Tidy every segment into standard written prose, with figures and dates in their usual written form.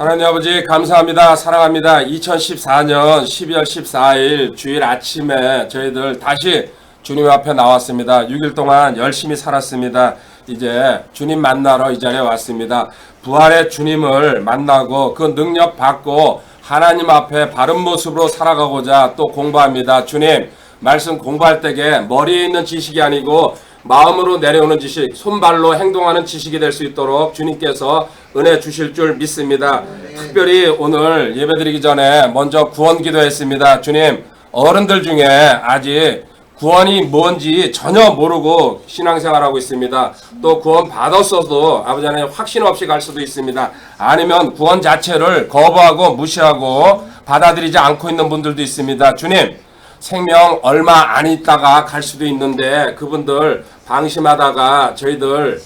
하나님 아버지 감사합니다. 사랑합니다. 2014년 12월 14일 주일 아침에 저희들 다시 주님 앞에 나왔습니다. 6일 동안 열심히 살았습니다. 이제 주님 만나러 이 자리에 왔습니다. 부활의 주님을 만나고 그 능력 받고 하나님 앞에 바른 모습으로 살아가고자 또 공부합니다. 주님 말씀 공부할 때에 머리에 있는 지식이 아니고 마음으로 내려오는 지식, 손발로 행동하는 지식이 될 수 있도록 주님께서 은혜 주실 줄 믿습니다. 특별히 오늘 예배드리기 전에 먼저 구원 기도했습니다. 주님, 어른들 중에 아직 구원이 뭔지 전혀 모르고 신앙생활하고 있습니다. 또 구원 받았어도 아버지 하나님 확신 없이 갈 수도 있습니다. 아니면 구원 자체를 거부하고 무시하고 받아들이지 않고 있는 분들도 있습니다. 주님, 생명 얼마 안 있다가 갈 수도 있는데 그분들 방심하다가 저희들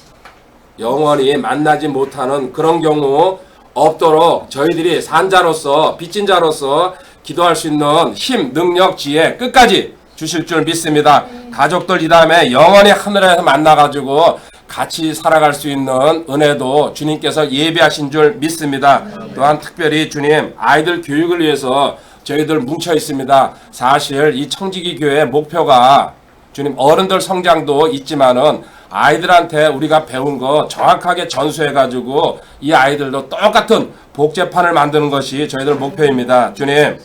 영원히 만나지 못하는 그런 경우 없도록 저희들이 산자로서 빚진 자로서 기도할 수 있는 힘, 능력, 지혜 끝까지 주실 줄 믿습니다. 가족들 이 다음에 영원히 하늘에서 만나가지고 같이 살아갈 수 있는 은혜도 주님께서 예비하신 줄 믿습니다. 또한 특별히 주님 아이들 교육을 위해서 저희들 뭉쳐 있습니다. 사실 이 청지기 교회의 목표가 주님 어른들 성장도 있지만은 아이들한테 우리가 배운 거 정확하게 전수해가지고 이 아이들도 똑같은 복제판을 만드는 것이 저희들 목표입니다. 주님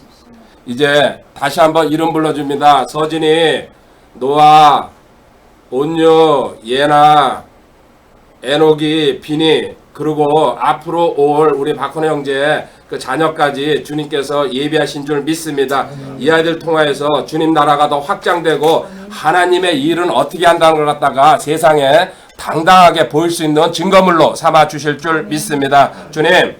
이제 다시 한번 이름 불러줍니다. 서진이, 노아, 온유, 예나, 에녹이, 비니 그리고 앞으로 올 우리 박헌호 형제 그 자녀까지 주님께서 예비하신 줄 믿습니다. 이 아이들 통하여서 주님 나라가 더 확장되고 하나님의 일은 어떻게 한다는 걸 갖다가 세상에 당당하게 보일 수 있는 증거물로 삼아 주실 줄 믿습니다. 주님,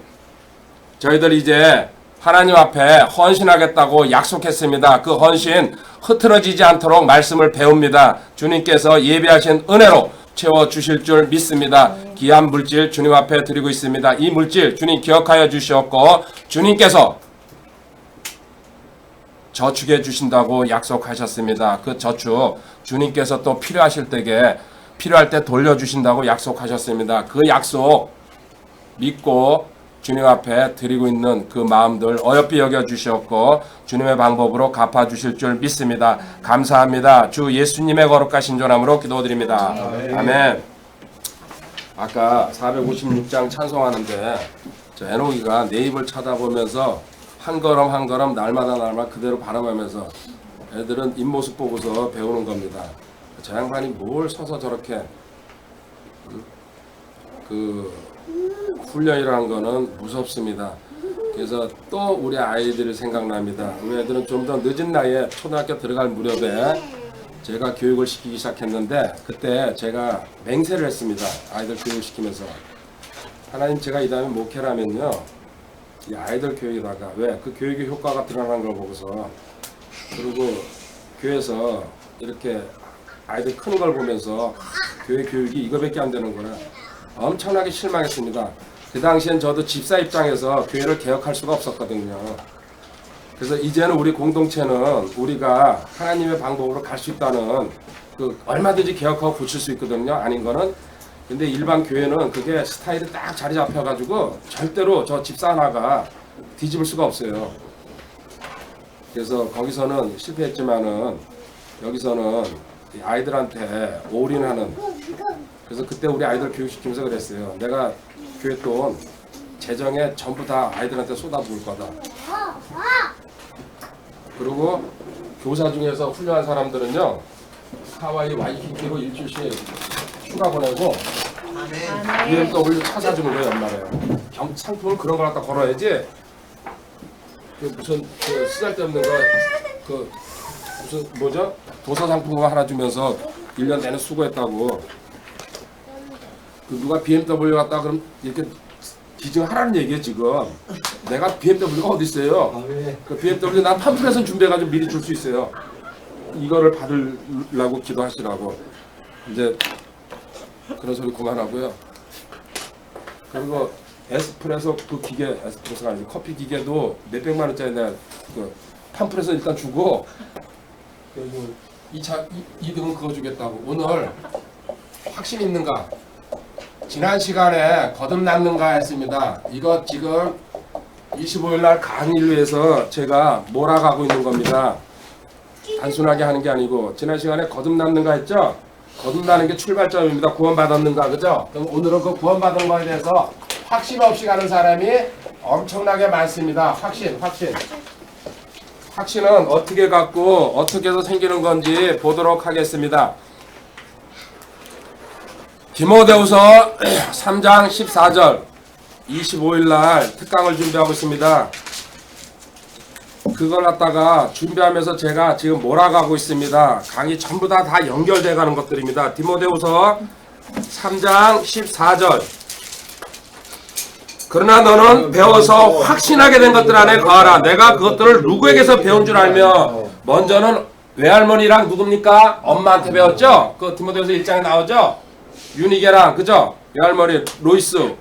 저희들 이제 하나님 앞에 헌신하겠다고 약속했습니다. 그 헌신 흐트러지지 않도록 말씀을 배웁니다. 주님께서 예비하신 은혜로 채워주실 줄 믿습니다. 귀한 물질 주님 앞에 드리고 있습니다. 이 물질 주님 기억하여 주시었고 주님께서 저축해 주신다고 약속하셨습니다. 그 저축 주님께서 또 필요하실 때에 필요할 때 돌려주신다고 약속하셨습니다. 그 약속 믿고 주님 앞에 드리고 있는 그 마음들 어여삐 여겨주셨고 주님의 방법으로 갚아주실 줄 믿습니다. 감사합니다. 주 예수님의 거룩하신 존함으로 기도드립니다. 아멘. 아까 456장 찬송하는데 저 에녹이가 내 입을 쳐다보면서 한 걸음 한 걸음 날마다 그대로 바라보면서 애들은 입모습 보고서 배우는 겁니다. 저 양반이 뭘 서서 저렇게 훈련이라는 거는 무섭습니다. 그래서 또 우리 아이들이 생각납니다. 우리 애들은 좀 더 늦은 나이에 초등학교 들어갈 무렵에 제가 교육을 시키기 시작했는데 그때 제가 맹세를 했습니다. 아이들 교육시키면서 하나님 제가 이 다음에 목회라면요 이 아이들 교육에다가 왜 그 교육의 효과가 드러난 걸 보고서 그리고 교회에서 이렇게 아이들 크는 걸 보면서 교회 교육이 이거밖에 안 되는 거라 엄청나게 실망했습니다. 그 당시엔 저도 집사 입장에서 교회를 개혁할 수가 없었거든요. 그래서 이제는 우리 공동체는 우리가 하나님의 방법으로 갈 수 있다는 그 얼마든지 개혁하고 고칠 수 있거든요. 아닌 거는. 근데 일반 교회는 그게 스타일이 딱 자리 잡혀가지고 절대로 저 집사 하나가 뒤집을 수가 없어요. 그래서 거기서는 실패했지만은 여기서는 아이들한테 올인하는 그래서 그때 우리 아이들 교육시키면서 그랬어요. 내가 교회 돈 재정에 전부 다 아이들한테 쏟아부을 거다. 그리고 교사 중에서 훌륭한 사람들은요 하와이 와이키키로 일주일씩 휴가 보내고 BMW 차 사주는 거예요. 연말에 상품을 그런 걸 갖다 걸어야지 그 무슨 그 쓰잘데없는 거 그 무슨 뭐죠 도서 상품을 하나 주면서 1년 내내 수고했다고 그 누가 BMW 갔다 그럼 이렇게 기증하라는 얘기예요. 지금 내가 BMW가 어디 있어요. 그 BMW 난 팜플렛은 준비해가지고 미리 줄 수 있어요. 이거를 받으려고 기도하시라고. 이제 그런 소리 그만하고요. 그리고 에스프레소 그 기계, 에스프레소가 아니고 커피 기계도 몇백만 원짜리 내가 그 팜플렛은 일단 주고 그리고 2등은 그거 주겠다고. 오늘 확신 있는가? 지난 시간에 거듭났는가 했습니다. 이거 지금 25일 날 강의를 위해서 제가 몰아가고 있는 겁니다. 단순하게 하는 게 아니고 지난 시간에 거듭났는가 했죠? 거듭나는 게 출발점입니다. 구원받았는가, 그죠? 그럼 오늘은 그 구원받은 거에 대해서 확신 없이 가는 사람이 엄청나게 많습니다. 확신은 어떻게 갖고 어떻게 해서 생기는 건지 보도록 하겠습니다. 디모데후서 3장 14절 25일 날 특강을 준비하고 있습니다. 그걸 갖다가 준비하면서 제가 지금 몰아가고 있습니다. 강의 전부 다 연결돼 가는 것들입니다. 디모데후서 3장 14절. 그러나 너는 배워서 확신하게 된 것들 안에 거하라. 내가 그것들을 누구에게서 배운 줄 알며. 먼저는 외할머니랑 누굽니까? 엄마한테 배웠죠? 그 디모데후서 1장에 나오죠? 유니게랑, 그죠? 외할머니 로이스.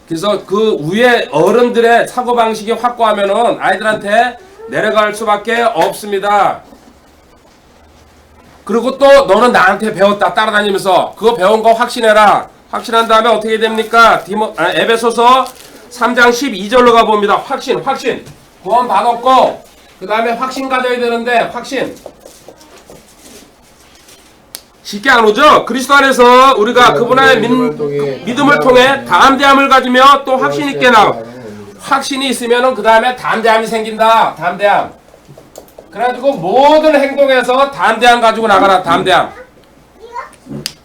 그래서 그 위에 어른들의 사고방식이 확고하면은 아이들한테 내려갈 수밖에 없습니다. 그리고 또 너는 나한테 배웠다 따라다니면서 그거 배운 거 확신해라. 확신한 다음에 어떻게 됩니까? 에베소서 3장 12절로 가봅니다. 확신. 구원 받았고 그 다음에 확신 가져야 되는데 확신. 쉽게 안 오죠? 그리스도 안에서 우리가 그분의 믿음을 통해 담대함을 가지며 또 확신 있게 나가. 확신이 있으면은 그 다음에 담대함이 생긴다. 담대함. 그래가지고 모든 행동에서 담대함 가지고 나가라. 담대함.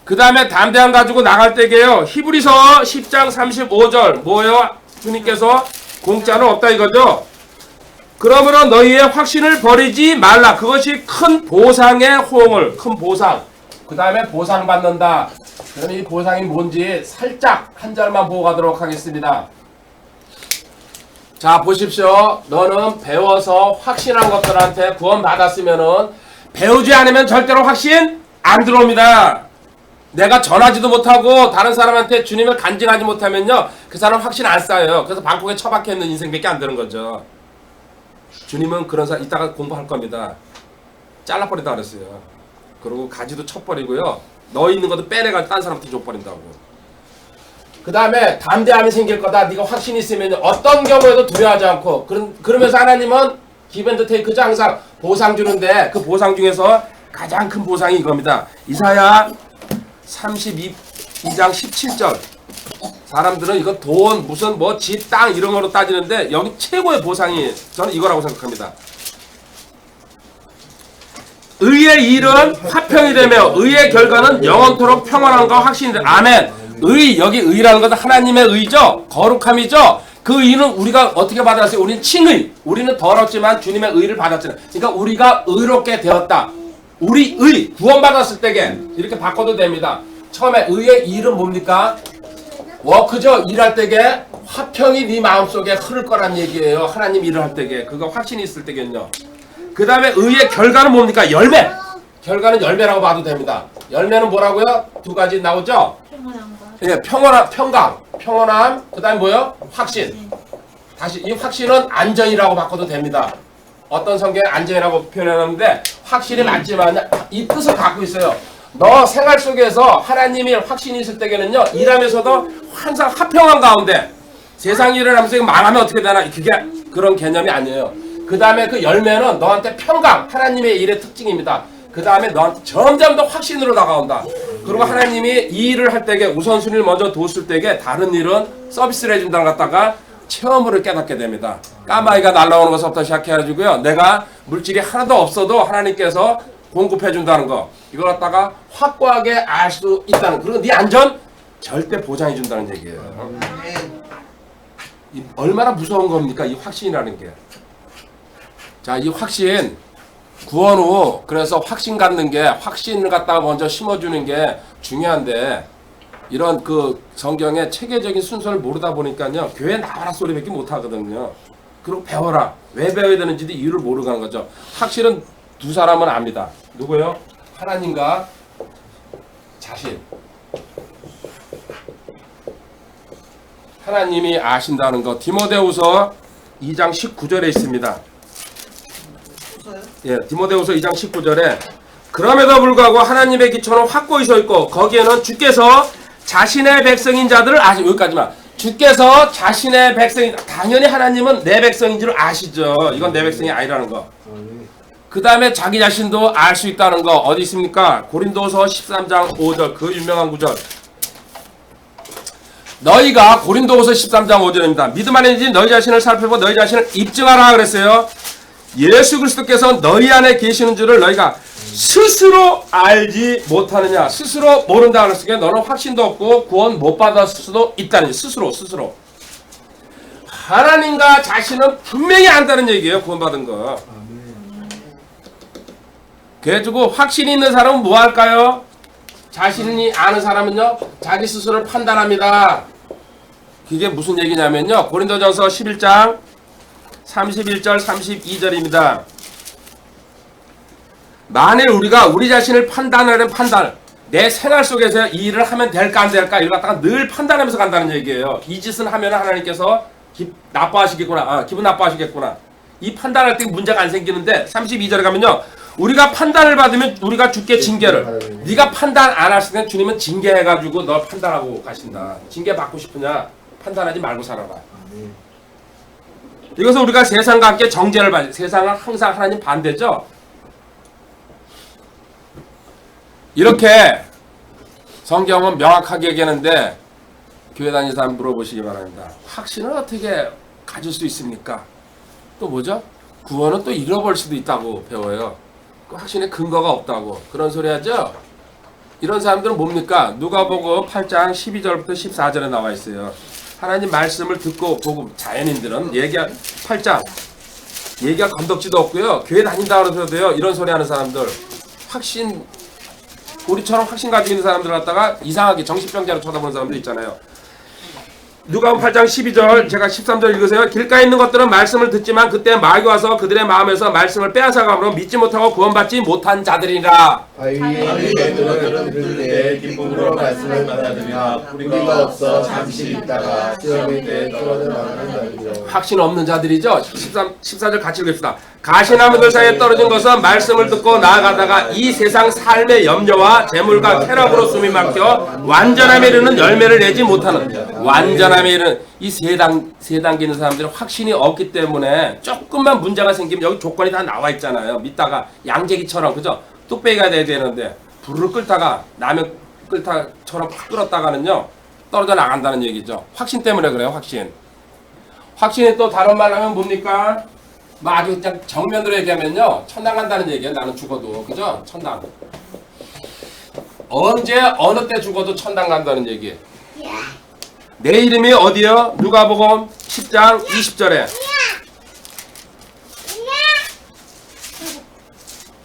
그 다음에 담대함 가지고 나갈 때게요. 히브리서 10장 35절 뭐예요? 주님께서 공짜는 없다 이거죠? 그러므로 너희의 확신을 버리지 말라. 그것이 큰 보상의 호응을. 큰 보상. 그 다음에 보상받는다. 그럼 이 보상이 뭔지 살짝 한 절만 보고 가도록 하겠습니다. 자 보십시오. 너는 배워서 확신한 것들한테 구원받았으면은 배우지 않으면 절대로 확신 안 들어옵니다. 내가 전하지도 못하고 다른 사람한테 주님을 간증하지 못하면요 그 사람 확신 안 쌓여요. 그래서 방콕에 처박혀 있는 인생밖에 안 되는 거죠. 주님은 그런 사람 이따가 공부할 겁니다. 잘라버린다 그랬어요. 그리고 가지도 쳐버리고요. 너 있는 것도 빼내가지고 딴 사람한테 줘버린다고. 그 다음에 담대함이 생길 거다. 네가 확신이 있으면 어떤 경우에도 두려워하지 않고 그러면서 하나님은 기브앤드 테이크죠. 항상 보상 주는데 그 보상 중에서 가장 큰 보상이 이겁니다. 이사야 32장 17절. 사람들은 이거 돈 무슨 뭐 집 땅 이런 거로 따지는데 여기 최고의 보상이 저는 이거라고 생각합니다. 의의 일은 화평이 되며 의의 결과는 영원토록 평안함과 확신이 되. 아멘. 여기 의라는 것은 하나님의 의죠. 거룩함이죠. 그 의는 우리가 어떻게 받았어요? 우리는 칭의. 우리는 더럽지만 주님의 의를 받았잖아요. 그러니까 우리가 의롭게 되었다. 우리 의 구원받았을 때게 이렇게 바꿔도 됩니다. 처음에 의의 일은 뭡니까? 워크죠. 일할 때게 화평이 네 마음속에 흐를 거란 얘기예요. 하나님 일을 할 때게 그거 확신이 있을 때겠요. 그 다음에 의의 결과는 뭡니까? 열매. 결과는 열매라고 봐도 됩니다. 열매는 뭐라고요? 두 가지 나오죠? 예, 평온함. 그 다음에 뭐요? 확신. 다시 이 확신은 안전이라고 바꿔도 됩니다. 어떤 성경에 안전이라고 표현하는데 확실히 맞지만 이 뜻을 갖고 있어요. 너 생활 속에서 하나님이 확신이 있을 때에는요 일하면서도 항상 화평한 가운데 세상 일을 하면서 망하면 어떻게 되나 그게 그런 개념이 아니에요. 그 다음에 그 열매는 너한테 평강, 하나님의 일의 특징입니다. 그 다음에 너한테 점점 더 확신으로 다가온다. 그리고 하나님이 이 일을 할 때에 우선순위를 먼저 뒀을 때에 다른 일은 서비스를 해준다는 갖다가 체험으로 깨닫게 됩니다. 까마귀가 날아오는 것부터 시작해가지고요. 내가 물질이 하나도 없어도 하나님께서 공급해준다는 거. 이걸 갖다가 확고하게 알 수 있다는. 그리고 네 안전 절대 보장해준다는 얘기예요. 얼마나 무서운 겁니까? 이 확신이라는 게. 자, 이 확신 구원 후 그래서 확신 갖는 게 확신을 갖다가 먼저 심어주는 게 중요한데 이런 그 성경의 체계적인 순서를 모르다 보니까요 교회 나와라 소리밖에 못 하거든요. 그리고 배워라. 왜 배워야 되는지도 이유를 모르고 가는 거죠. 확실은 두 사람은 압니다. 누구요? 하나님과 자신. 하나님이 아신다는 거. 디모데후서 2장 19절에 있습니다. 예, 디모데후서 2장 19절에 그럼에도 불구하고 하나님의 기초는 확고히 서 있고 거기에는 주께서 자신의 백성인 자들을 여기까지만 주께서 자신의 백성이, 당연히 하나님은 내 백성인 줄 아시죠. 이건 내 백성이 아니라는 거. 그 다음에 자기 자신도 알 수 있다는 거 어디 있습니까? 고린도서 13장 5절 그 유명한 구절. 너희가 고린도서 13장 5절입니다. 믿음 안에인지 너희 자신을 살펴보고 너희 자신을 입증하라 그랬어요. 예수 그리스도께서 너희 안에 계시는 줄을 너희가 스스로 알지 못하느냐. 스스로 모른다 그랬으니까 너는 확신도 없고 구원 못 받았을 수도 있다는 스스로. 하나님과 자신은 분명히 안다는 얘기예요. 구원받은 거. 그래가지고 확신이 있는 사람은 뭐 할까요? 자신이 아는 사람은요 자기 스스로를 판단합니다. 그게 무슨 얘기냐면요 고린도전서 11장 31절 32절입니다. 만일 우리가 우리 자신을 판단하는 판단, 내 생활 속에서 이 일을 하면 될까 안 될까 이걸 갖다가 늘 판단하면서 간다는 얘기예요. 이 짓은 하면 하나님께서 기분 나빠하시겠구나. 이 판단할 때 문제가 안 생기는데 32절에 가면요 우리가 판단을 받으면 우리가 주께 징계를, 네가 판단 안 하실 때 주님은 징계해가지고 널 판단하고 가신다. 징계 받고 싶으냐? 판단하지 말고 살아라. 이것은 우리가 세상과 함께 정죄를 받지. 세상은 항상 하나님 반대죠. 이렇게 성경은 명확하게 얘기하는데 교회 다니는 사람 물어보시기 바랍니다. 확신을 어떻게 가질 수 있습니까? 또 뭐죠? 구원은 또 잃어버릴 수도 있다고 배워요. 확신에 근거가 없다고 그런 소리 하죠. 이런 사람들은 뭡니까? 누가복음 8장 12절부터 14절에 나와 있어요. 하나님 말씀을 듣고 보고 자연인들은 8장 얘기가 건덕지도 없고요. 교회 다닌다 그러서도요. 이런 소리 하는 사람들 확신 우리처럼 확신 가지고 있는 사람들 갖다가 이상하게 정신병자로 쳐다보는 사람들 있잖아요. 누가복음 8장 12절 제가 13절 읽으세요. 길가에 있는 것들은 말씀을 듣지만 그때 마귀 와서 그들의 마음에서 말씀을 빼앗아가므로 믿지 못하고 구원받지 못한 자들이라. 바위에 있는 것들은 들을 때 기쁨으로 말씀을 받아들이나 뿌리가 없어 잠시 있다가 시험의 때에 떨어져 나가는 자들이요. 확신 없는 자들이죠. 14절 같이 읽읍시다. 가시나무들 사이에 떨어진 것은 말씀을 듣고 나아가다가 이 세상 삶의 염려와 재물과 쾌락으로 숨이 막혀 완전함에 이르는 열매를 내지 못하는, 완전함에 이르는 이 세 단계 있는 사람들은 확신이 없기 때문에 조금만 문제가 생기면 여기 조건이 다 나와 있잖아요. 믿다가 양재기처럼 그죠? 뚝배기가 돼야 되는데 불을 끌다가 라면 끓다처럼 팍 끓었다가는요 떨어져 나간다는 얘기죠. 확신 때문에 그래요. 확신이 또 다른 말로 하면 뭡니까? 뭐 아주 그냥 정면으로 얘기하면요 천당 간다는 얘기예요. 나는 죽어도 그죠? 천당 언제 어느 때 죽어도 천당 간다는 얘기. 내 이름이 어디요? 누가복음 10장 20절에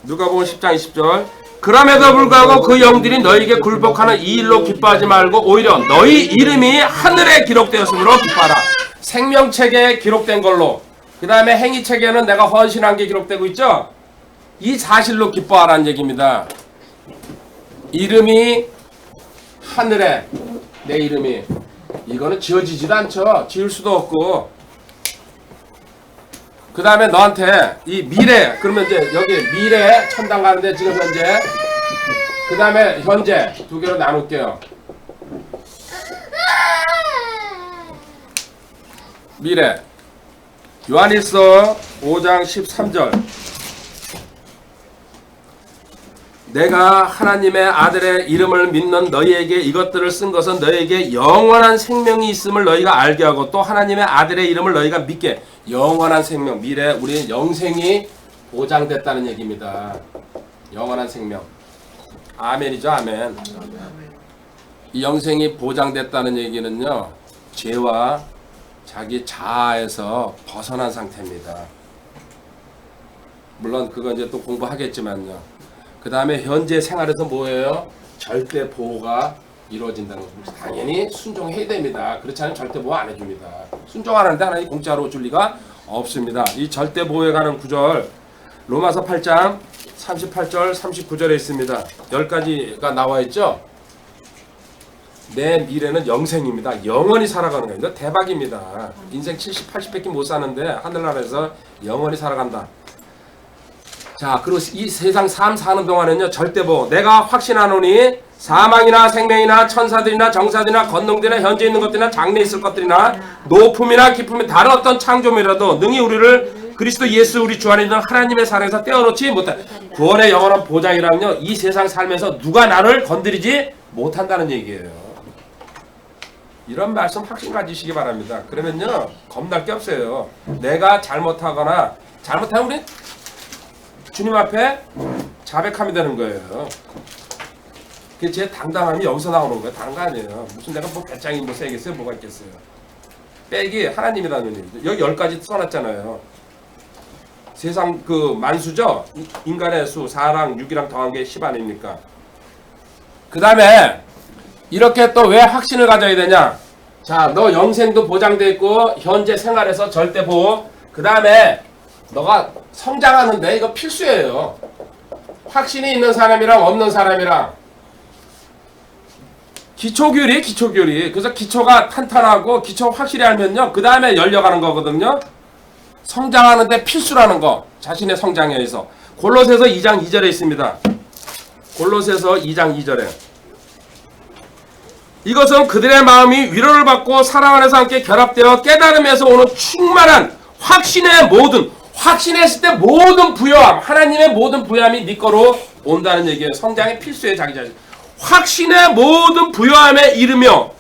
누가복음 10장 20절 그럼에도 불구하고 그 영들이 너희에게 굴복하는 이 일로 기뻐하지 말고 오히려 너희 이름이 하늘에 기록되었으므로 기뻐하라. 생명책에 기록된 걸로 그 다음에 행위책에는 내가 헌신한 게 기록되고 있죠. 이 사실로 기뻐하라는 얘기입니다. 이름이 하늘에 내 이름이 이거는 지어지지도 않죠. 지을 수도 없고 그 다음에 너한테 이 미래 그러면 이제 여기 미래 천당 가는데 지금 현재 그 다음에 현재 두 개로 나눌게요. 미래 요한일서 5장 13절 내가 하나님의 아들의 이름을 믿는 너희에게 이것들을 쓴 것은 너희에게 영원한 생명이 있음을 너희가 알게 하고 또 하나님의 아들의 이름을 너희가 믿게. 영원한 생명 미래 우리는 영생이 보장됐다는 얘기입니다. 영원한 생명 아멘이죠. 아멘. 이 영생이 보장됐다는 얘기는요 죄와 자기 자아에서 벗어난 상태입니다. 물론 그거 이제 또 공부하겠지만요. 그 다음에 현재 생활에서 뭐예요? 절대 보호가 이루어진다는 것입니다. 당연히 순종해야 됩니다. 그렇지 않으면 절대 보호 안 해줍니다. 순종 안 하는데 하나님 공짜로 줄 리가 없습니다. 이 절대 보호에 관한 구절 로마서 8장 38절 39절에 있습니다. 10가지가 나와 있죠. 내 미래는 영생입니다. 영원히 살아가는 거예요. 이거 대박입니다. 인생 70, 80밖에 못 사는데 하늘나라에서 영원히 살아간다. 자, 그리고 이 세상 삶 사는 동안은요 절대보 내가 확신하노니 사망이나 생명이나 천사들이나 정사들이나 권능들이나 현재 있는 것들이나 장래 있을 것들이나 높음이나 깊음이 다른 어떤 창조물이라도 능히 우리를 그리스도 예수 우리 주 안에 있는 하나님의 사랑에서 떼어놓지 못한 구원의 영원한 보장이라면요, 이 세상 살면서 누가 나를 건드리지 못한다는 얘기예요. 이런 말씀 확신 가지시기 바랍니다. 그러면요 겁날 게 없어요. 내가 잘못하거나 잘못하면 우리 주님 앞에 자백함이 되는 거예요. 그게 제 당당함이 여기서 나오는 거예요. 다른 거 아니에요. 무슨 내가 뭐 배짱이 뭐 세겠어요? 뭐가 있겠어요? 백이 하나님이라는 얘기죠. 여기 10가지 써놨잖아요. 세상 그 만수죠? 인간의 수 4랑 6이랑 더한 게 10 아닙니까? 그 다음에 이렇게 또 왜 확신을 가져야 되냐? 자, 너 영생도 보장돼 있고 현재 생활에서 절대 보호. 그 다음에 너가 성장하는데 이거 필수예요. 확신이 있는 사람이랑 없는 사람이랑 기초교리. 그래서 기초가 탄탄하고 기초 확실히 알면요, 그 다음에 열려가는 거거든요. 성장하는데 필수라는 거, 자신의 성장에 의해서. 골로새서 2장 2절에 있습니다. 골로새서 2장 2절에 이것은 그들의 마음이 위로를 받고 사랑 안에서 함께 결합되어 깨달음에서 오는 충만한 확신의 모든, 확신했을 때 모든 부여함, 하나님의 모든 부여함이 네 거로 온다는 얘기예요. 성장의 필수예요. 자기 자신. 확신의 모든 부여함에 이르며.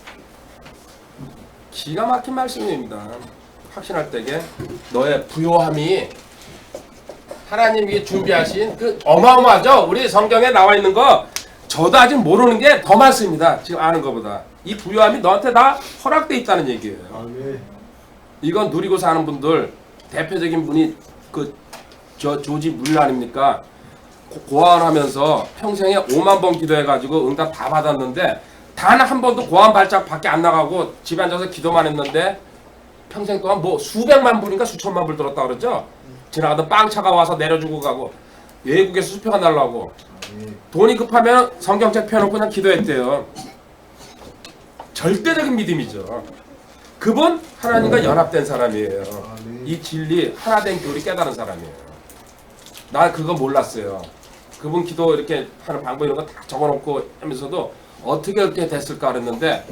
기가 막힌 말씀입니다. 확신할 때게 너의 부요함이 하나님이 준비하신 그 어마어마하죠. 우리 성경에 나와 있는 거 저도 아직 모르는 게 더 많습니다. 지금 아는 것보다. 이 부요함이 너한테 다 허락돼 있다는 얘기예요. 이건 누리고 사는 분들 대표적인 분이 저 조지 물러 아닙니까? 고아원하면서 평생에 5만 번 기도해가지고 응답 다 받았는데 단 한 번도 고아원 발작 밖에 안 나가고 집에 앉아서 기도만 했는데 평생 동안 뭐 수백만 불인가 수천만 불 들었다 그러죠? 지나가던 빵차가 와서 내려주고 가고 외국에서 수표가 날라고 돈이 급하면 성경책 펴놓고 그냥 기도했대요. 절대적인 믿음이죠. 그분 하나님과 연합된 사람이에요. 이 진리 하나된 교리 깨달은 사람이에요. 나 그거 몰랐어요. 그분 기도 이렇게 하는 방법 이런 거 다 적어놓고 하면서도 어떻게 그렇게 됐을까 그랬는데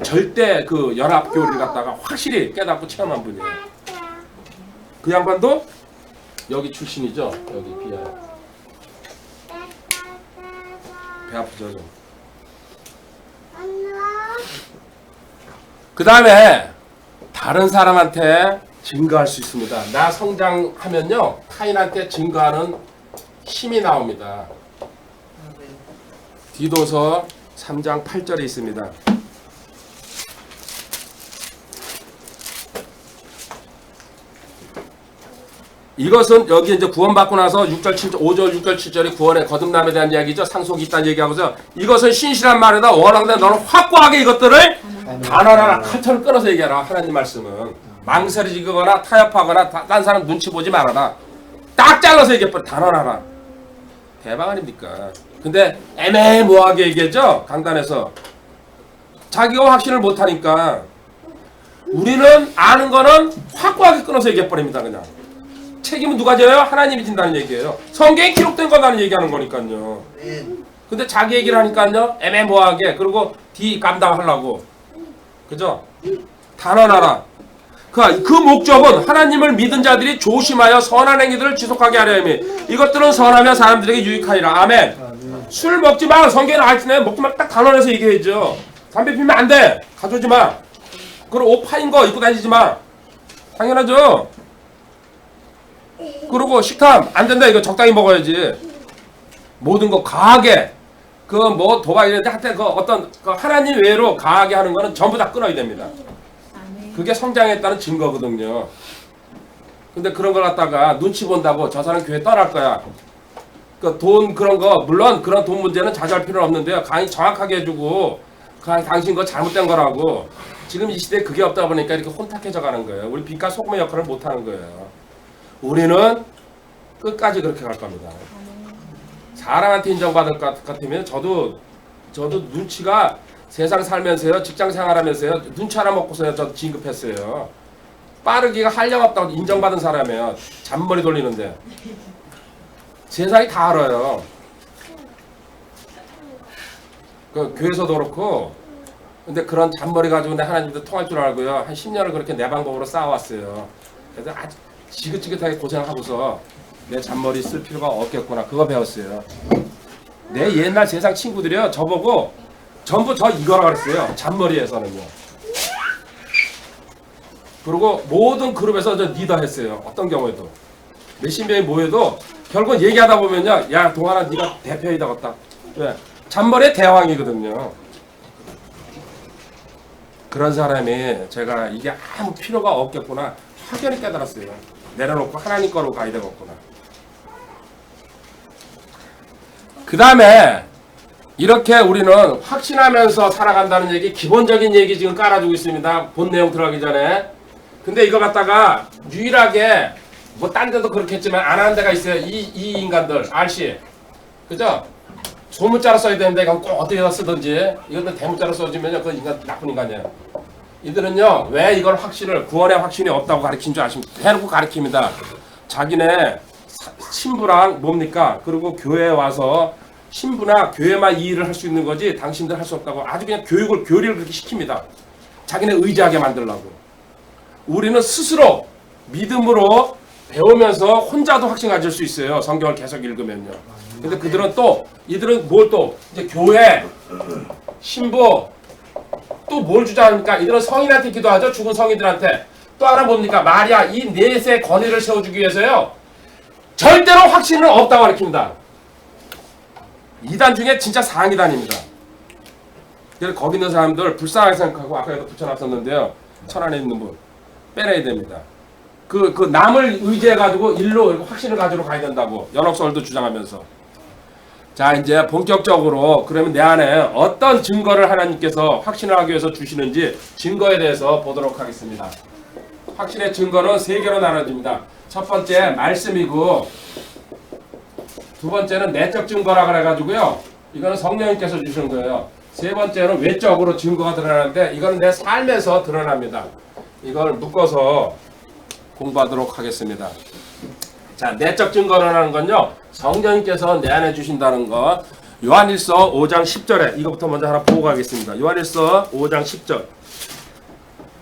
절대 그 연합 교리를 갖다가 확실히 깨닫고 체험한 분이에요. 그 양반도 여기 출신이죠. 여기 비하야. 배 아프죠 좀. 그 다음에 다른 사람한테 증거할 수 있습니다. 나 성장하면요 타인한테 증거하는 힘이 나옵니다. 디도서 3장 8절에 있습니다. 이것은 여기 이제 구원받고 나서 6절 7절 5절 6절 7절이 구원의 거듭남에 대한 이야기죠. 상속이 있다는 얘기하고서 이것은 신실한 말이다. 원하는데 너는 확고하게 이것들을 단언하라. 칼처럼 끊어서 얘기하라. 하나님 말씀은 망설이거나 타협하거나 딴 사람 눈치 보지 말아라. 딱 잘라서 얘기해버려. 단언하라. 대박 아닙니까? 근데 애매모호하게 얘기했죠. 강단에서 자기가 확신을 못하니까 우리는 아는 거는 확고하게 끊어서 얘기해버립니다. 그냥 책임은 누가 져요? 하나님이 진다는 얘기예요. 성경에 기록된 거라는 얘기하는 거니까요. 근데 자기 얘기를 하니까요 애매모호하게, 그리고 뒤 감당하려고, 그죠? 단언하라. 그 목적은 하나님을 믿은 자들이 조심하여 선한 행위들을 지속하게 하려 함이 이것들은 선하며 사람들에게 유익하리라. 아멘. 술 먹지 마. 성경에 나와있네. 먹지 마. 딱 단언해서 얘기해야죠. 담배 피면 안 돼. 가져오지 마. 그리고 옷 파인 거 입고 다니지 마. 당연하죠. 그리고 식탐 안 된다. 이거 적당히 먹어야지. 모든 거 과하게 그 뭐 도박 이런 데 하여튼 그 어떤 그 하나님 외로 과하게 하는 거는 전부 다 끊어야 됩니다. 그게 성장했다는 증거거든요. 근데 그런 걸 갖다가 눈치 본다고 저 사람 교회 떠날 거야. 그 돈 그런 거 물론 그런 돈 문제는 자제할 필요는 없는데요. 강의 정확하게 해주고 당신 거 잘못된 거라고. 지금 이 시대에 그게 없다 보니까 이렇게 혼탁해져 가는 거예요. 우리 빛과 소금의 역할을 못 하는 거예요. 우리는 끝까지 그렇게 갈 겁니다. 사람한테 인정받을 것 같으면 저도 눈치가 세상 살면서요, 직장 생활하면서요, 눈치 하나 먹고서요, 저 진급했어요. 빠르기가 한량없다고 인정받은 사람이에요. 잔머리 돌리는데 세상이 다 알아요. 그 교회에서도 그렇고. 근데 그런 잔머리 가지고 내 하나님도 통할 줄 알고요. 한 10년을 그렇게 내 방법으로 쌓아왔어요. 그래서 아주 지긋지긋하게 고생하고서 내 잔머리 쓸 필요가 없겠구나. 그거 배웠어요. 내 옛날 세상 친구들이요. 저보고 전부 저 이거라 그랬어요. 잔머리에서는요. 그리고 모든 그룹에서 저 리더 했어요. 어떤 경우에도. 몇십 명이 모여도 결국 얘기하다 보면요. 야, 동아나 네가 대표이다 같다. 왜? 잔머리의 대왕이거든요. 그런 사람이 제가 이게 아무 필요가 없겠구나 확연히 깨달았어요. 내려놓고 하나님 거로 가야 되겠구나. 그 다음에 이렇게 우리는 확신하면서 살아간다는 얘기, 기본적인 얘기 지금 깔아주고 있습니다. 본 내용 들어가기 전에. 근데 이거 갖다가 유일하게 뭐 딴 데도 그렇겠지만 안 하는 데가 있어요. 이 인간들 RC 그죠? 소문자로 써야 되는데 이건 꼭 어떻게 쓰든지 이것도 대문자로 써주면 그 인간 나쁜 인간이에요. 이들은요 왜 이걸 확신을 구원의 확신이 없다고 가르친 줄 아십니까? 대놓고 가르칩니다. 자기네 신부랑 뭡니까? 그리고 교회에 와서 신부나 교회만 이 일을 할 수 있는 거지 당신들 할 수 없다고 아주 그냥 교리를 그렇게 시킵니다. 자기네 의지하게 만들려고. 우리는 스스로 믿음으로 배우면서 혼자도 확신 가질 수 있어요. 성경을 계속 읽으면요. 근데 그들은 또 이들은 뭘 또 이제 교회 신부 또 뭘 주장합니까? 이들은 성인한테 기도하죠. 죽은 성인들한테. 또 하나 뭡니까? 마리아 이 넷의 권위를 세워주기 위해서요. 절대로 확신은 없다고 가르칩니다. 2단 중에 진짜 상위단입니다. 그래서 거기 있는 사람들 불쌍하게 생각하고 아까도 붙여놨었는데요. 천안에 있는 분 빼내야 됩니다. 그 남을 의지해가지고 일로 확신을 가지러 가야 된다고 연옥설도 주장하면서. 자 이제 본격적으로 그러면 내 안에 어떤 증거를 하나님께서 확신을 하기 위해서 주시는지 증거에 대해서 보도록 하겠습니다. 확신의 증거는 3개로 나눠집니다. 첫 번째 말씀이고 두 번째는 내적 증거라 그래가지고요. 이거는 성령님께서 주시는 거예요. 세 번째는 외적으로 증거가 드러나는데 이거는 내 삶에서 드러납니다. 이걸 묶어서 공부하도록 하겠습니다. 자, 내적 증거라는 건요. 성령님께서 내 안에 주신다는 거. 요한일서 5장 10절에 이것부터 먼저 하나 보고 가겠습니다. 요한일서 5장 10절.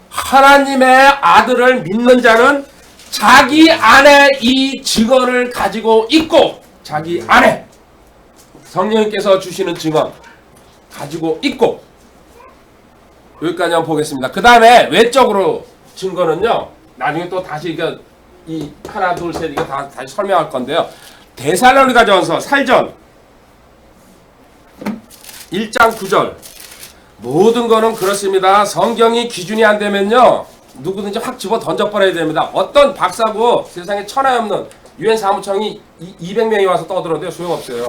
하나님의 아들을 믿는 자는 자기 안에 이 증거를 가지고 있고 자기 안에 성령님께서 주시는 증거 가지고 있고 여기까지 한번 보겠습니다. 그 다음에 외적으로 증거는요. 나중에 또 다시 이 하나 둘 셋 이거 다시 설명할 건데요. 데살로니가전서 살전 1장 9절 모든 거는 그렇습니다. 성경이 기준이 안 되면요. 누구든지 확 집어 던져버려야 됩니다. 어떤 박사고 세상에 천하에 없는 유엔 사무총이 200명이 와서 떠들어도 소용없어요.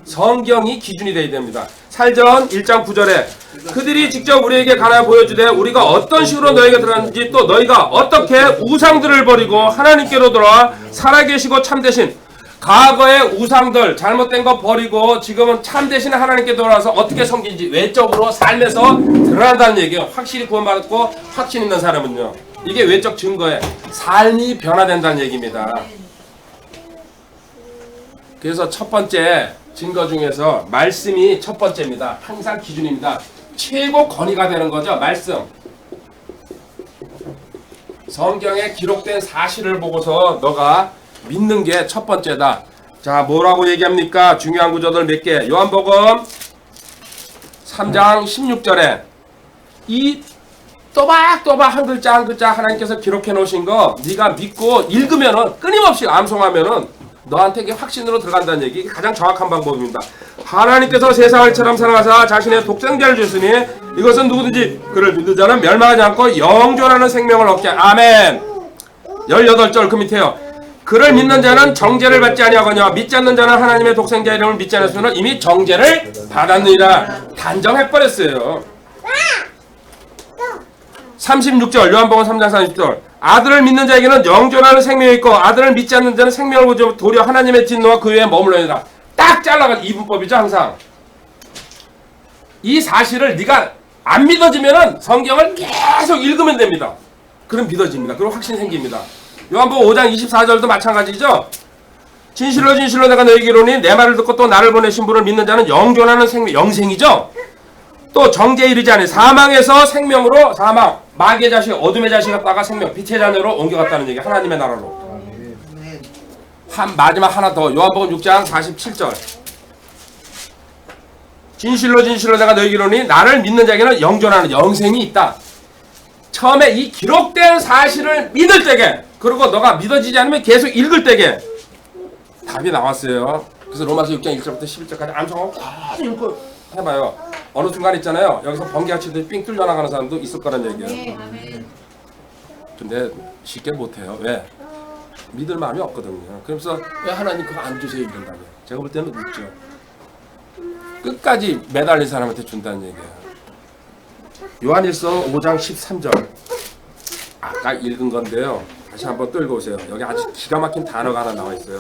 성경이 기준이 되어야 됩니다. 살전 1장 9절에 그들이 직접 우리에게 가나 보여주되 우리가 어떤 식으로 너희에게 들었는지 또 너희가 어떻게 우상들을 버리고 하나님께로 돌아와 살아계시고 참되신 과거의 우상들 잘못된 거 버리고 지금은 참되신 하나님께 돌아와서 어떻게 섬긴지 외적으로 삶에서 드러난다는 얘기예요. 확실히 구원받고 확신 있는 사람은요. 이게 외적 증거에 삶이 변화된다는 얘기입니다. 그래서 첫 번째 증거 중에서 말씀이 첫 번째입니다. 항상 기준입니다. 최고 권위가 되는 거죠. 말씀. 성경에 기록된 사실을 보고서 너가 믿는 게 첫 번째다. 자, 뭐라고 얘기합니까? 중요한 구절들 몇 개. 요한복음 3장 16절에 이 또박또박 한 글자 한 글자 하나님께서 기록해 놓으신 거 네가 믿고 읽으면은 끊임없이 암송하면은 너한테 이게 확신으로 들어간다는 얘기. 이게 가장 정확한 방법입니다. 하나님께서 세상을 처럼 사랑하사 자신의 독생자를 주시니 이것은 누구든지 그를 믿는 자는 멸망하지 않고 영존하는 생명을 얻게. 아멘. 18절 그 밑에요. 그를 믿는 자는 정죄를 받지 아니하거니와 믿지 않는 자는 하나님의 독생자 이름을 믿지 않을 수는 이미 정죄를 받았느니라. 단정해버렸어요. 36절 요한복음 3장 30절 아들을 믿는 자에게는 영존하는 생명이 있고 아들을 믿지 않는 자는 생명을 보지 도리어 하나님의 진노와 그 위에 머물러니라. 딱 잘라간 이분법이죠. 항상 이 사실을 네가 안 믿어지면은 성경을 계속 읽으면 됩니다. 그럼 믿어집니다. 그럼 확신이 생깁니다. 요한복음 5장 24절도 마찬가지죠. 진실로 진실로 내가 너희에게 이르노니 내 말을 듣고 또 나를 보내신 분을 믿는 자는 영존하는 생명, 영생이죠. 또 정죄에 이르지 않으니 사망에서 생명으로, 사망 마귀의 자식 어둠의 자식 갔다가 생명 빛의 자녀로 옮겨갔다는 얘기. 하나님의 나라로. 마지막 하나 더, 요한복음 6장 47절. 진실로 진실로 내가 너희에게 이르노니 나를 믿는 자에게는 영존하는 영생이 있다. 처음에 이 기록된 사실을 믿을 때게, 그리고 너가 믿어지지 않으면 계속 읽을 때게 답이 나왔어요. 그래서 로마서 6장 1절부터 11절까지 암송하고 쭉 읽고 해봐요. 어느 순간 있잖아요, 여기서 번개같이 삥 뚫려 나가는 사람도 있을 거란 얘기예요. 근데 쉽게 못해요. 왜? 믿을 마음이 없거든요. 그래서 왜 하나님 그거 안 주세요 이런다고요. 제가 볼 때는 묻죠. 끝까지 매달린 사람한테 준다는 얘기예요. 요한일서 5장 13절 아까 읽은 건데요. 다시 한번 또 읽어보세요. 여기 아주 기가 막힌 단어가 하나 나와 있어요.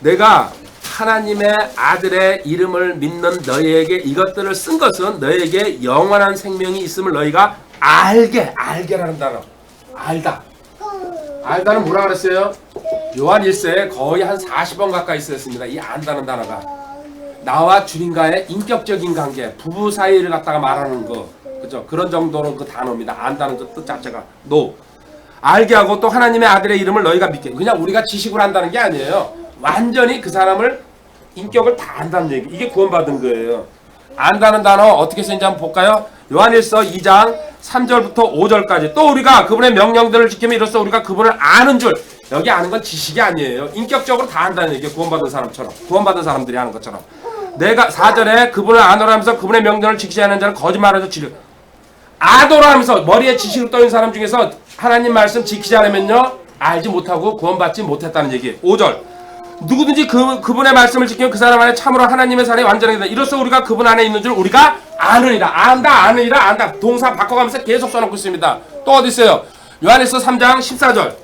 내가 하나님의 아들의 이름을 믿는 너희에게 이것들을 쓴 것은 너희에게 영원한 생명이 있음을 너희가 알게라는 단어. 알다는 뭐라 그랬어요? 요한일서에 거의 한 40번 가까이 쓰였습니다. 이 안다는 단어가 나와 주님과의 인격적인 관계, 부부 사이를 갖다가 말하는 거, 그죠? 그런 정도로 그 단어입니다. 안다는 그 뜻 자체가 알게 하고 또 하나님의 아들의 이름을 너희가 믿게. 그냥 우리가 지식으로 한다는 게 아니에요. 완전히 그 사람을 인격을 다 안다는 얘기. 이게 구원받은 거예요. 안다는 단어 어떻게 쓰는지 한번 볼까요? 요한일서 2장 3절부터 5절까지. 또 우리가 그분의 명령들을 지키면 이로써 우리가 그분을 아는 줄. 여기 아는 건 지식이 아니에요. 인격적으로 다 안다는 얘기예요. 구원받은 사람처럼. 구원받은 사람들이 하는 것처럼. 내가 4절에 그분을 아노라 하면서 그분의 명령을 지키지 않는 자는 거짓말하죠. 아도라 하면서 머리에 지식을 떠있는 사람 중에서 하나님 말씀 지키지 않으면요, 알지 못하고 구원받지 못했다는 얘기. 5절. 누구든지 그분의 말씀을 지키면 그 사람 안에 참으로 하나님의 사랑이 완전하게 된다. 이로써 우리가 그분 안에 있는 줄 우리가 아느니라. 안다. 동사 바꿔가면서 계속 써놓고 있습니다. 또 어디 있어요? 요한일서 3장 14절.